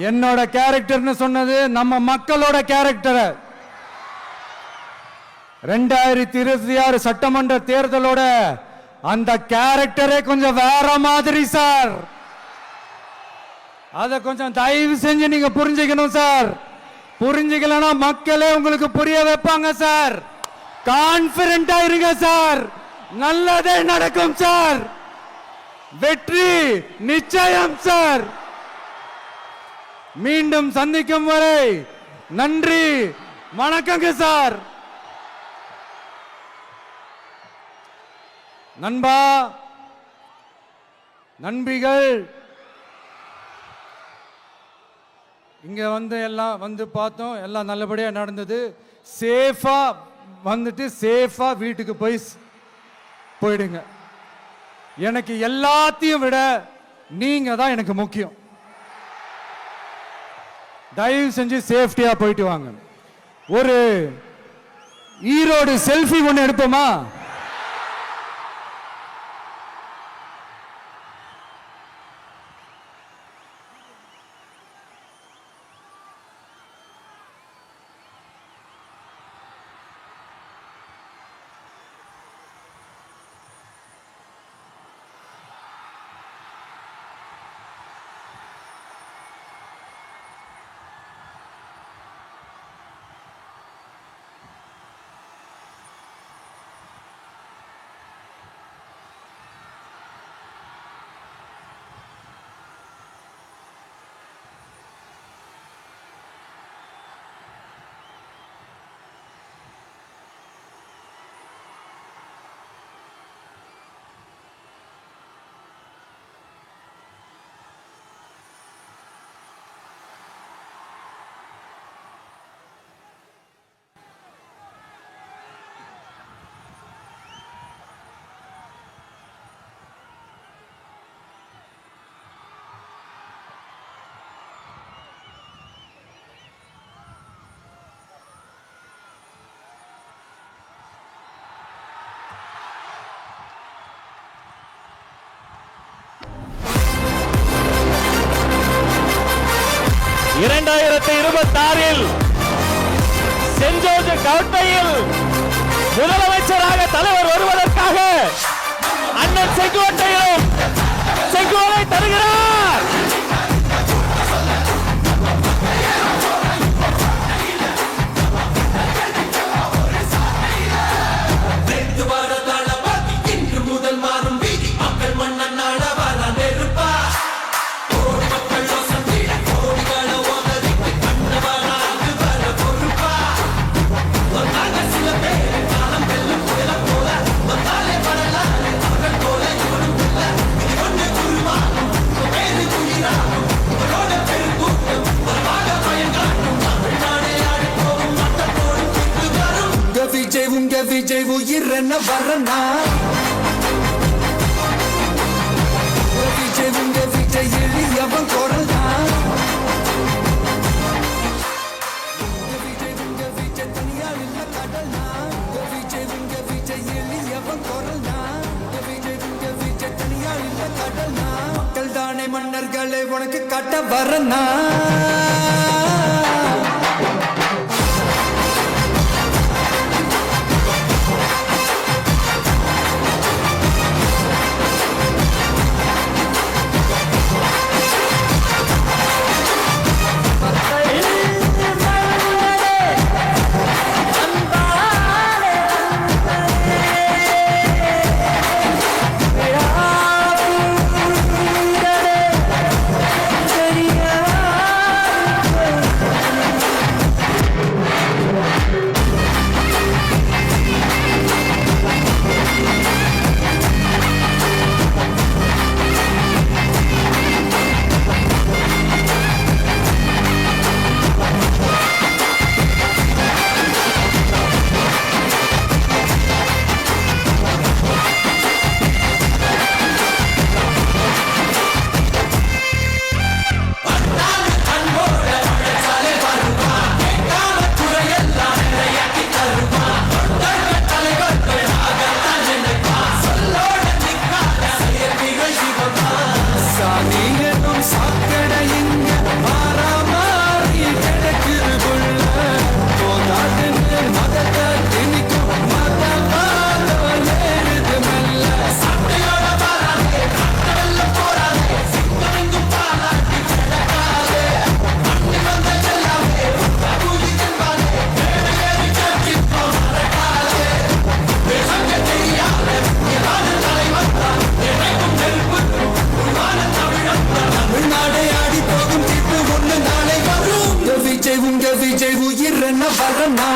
என்னோட கேரக்டர்னு சொன்னது நம்ம மக்களோட கேரக்டரை. 2026 சட்டமன்ற தேர்தலோட அந்த கேரக்டரே கொஞ்சம் வேற மாதிரி சார். அத கொஞ்சம் தயவு செஞ்சு நீங்க புரிஞ்சுக்கணும் சார். புரிஞ்சுக்கலனா மக்களே உங்களுக்கு புரிய வைப்பாங்க சார். கான்பிடென்ட்டா இருங்க சார். நல்லதே நடக்கும் சார். வெற்றி நிச்சயம் சார். மீண்டும் சந்திக்கும் வரை நன்றி, வணக்கங்க சார். நண்பா, நண்பிகள், இங்க எல்லாம் பார்த்தோம், எல்லாம் நல்லபடியா நடந்தது. சேஃபா வந்துட்டு சேஃபா வீட்டுக்கு போயிடுங்க. எனக்கு எல்லாத்தையும் விட நீங்க தான் எனக்கு முக்கியம். தயவு செஞ்சு சேஃப்டியா போயிட்டு வாங்க. ஒரு ஈரோடு செல்ஃபி ஒன்று எடுப்போமா? சென்ட் ஜார்ஜ் கோட்டையில் முதலமைச்சராக தலைவர் வருவதற்காக அண்ணன் செங்கோட்டையிலும் செங்கோலை தருகிறார். விஜய் உயிர் என்ன வரனா? விஜய் எளியவன் குரல் தான். விஜய் தனியால் இல்ல கடல் தான். விஜய் எளியவன் குரல் தான். விஜய் தனியால் இல்ல கடல் தான். மக்கள் தானே மன்னர்களை உனக்கு காட்ட வரனா? விஜய் உயிர் என்ன வரனா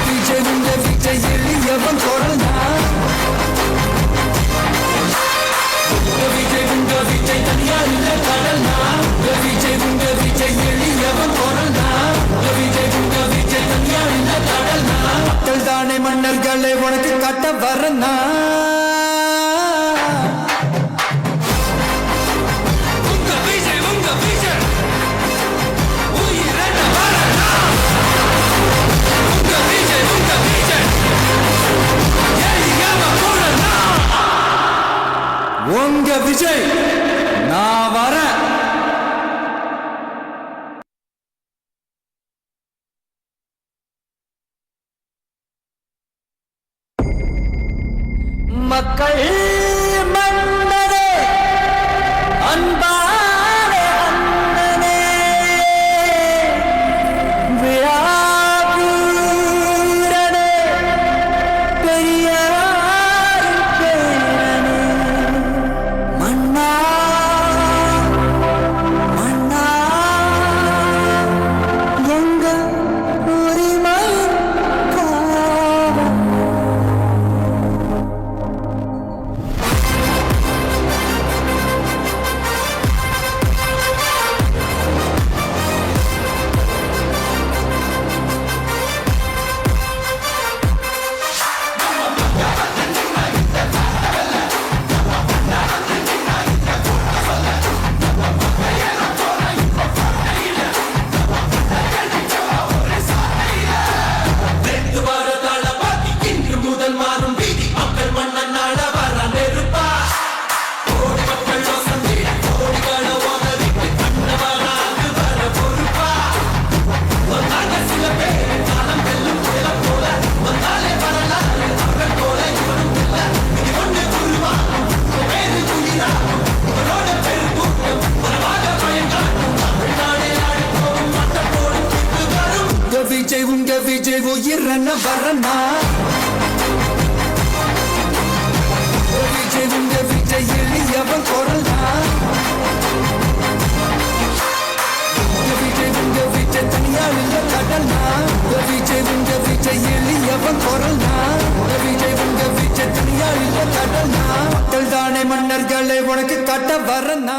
விஜய் உங்க விஜய் எளியவன் குரல்னா விஜய் உங்க விஜய் தனியா இல்ல கடல்னா விஜய் உங்க விஜய் எளியவன் குரல்னா விஜய் உங்க விஜய் தனியா இல்ல கடல்னா மக்கள் தானே மன்னர்களை உனக்கு காட்ட வரனா உங்க விஜய் நான் வரேன். மக்கள் மன்னரே அன்பாரே அண்ணனே விழாவீரனே பெரியார் பேரனே மன்னா மன்னா எங்க உரிமை காவல் விஜய் உங்க விஜய் உயிர் என்ன வரனா விஜய் உங்க விஜய் எளியவன் குரல்னா விஜய் உங்க விஜய் தனியா இல்ல கடல்னா விஜய் உங்க விஜய் எளியவன் குரல்னா விஜய் உங்க விஜய் தனியா இல்ல கடல்னா மக்கள் தானே மன்னர்களை உனக்கு காட்ட வரனா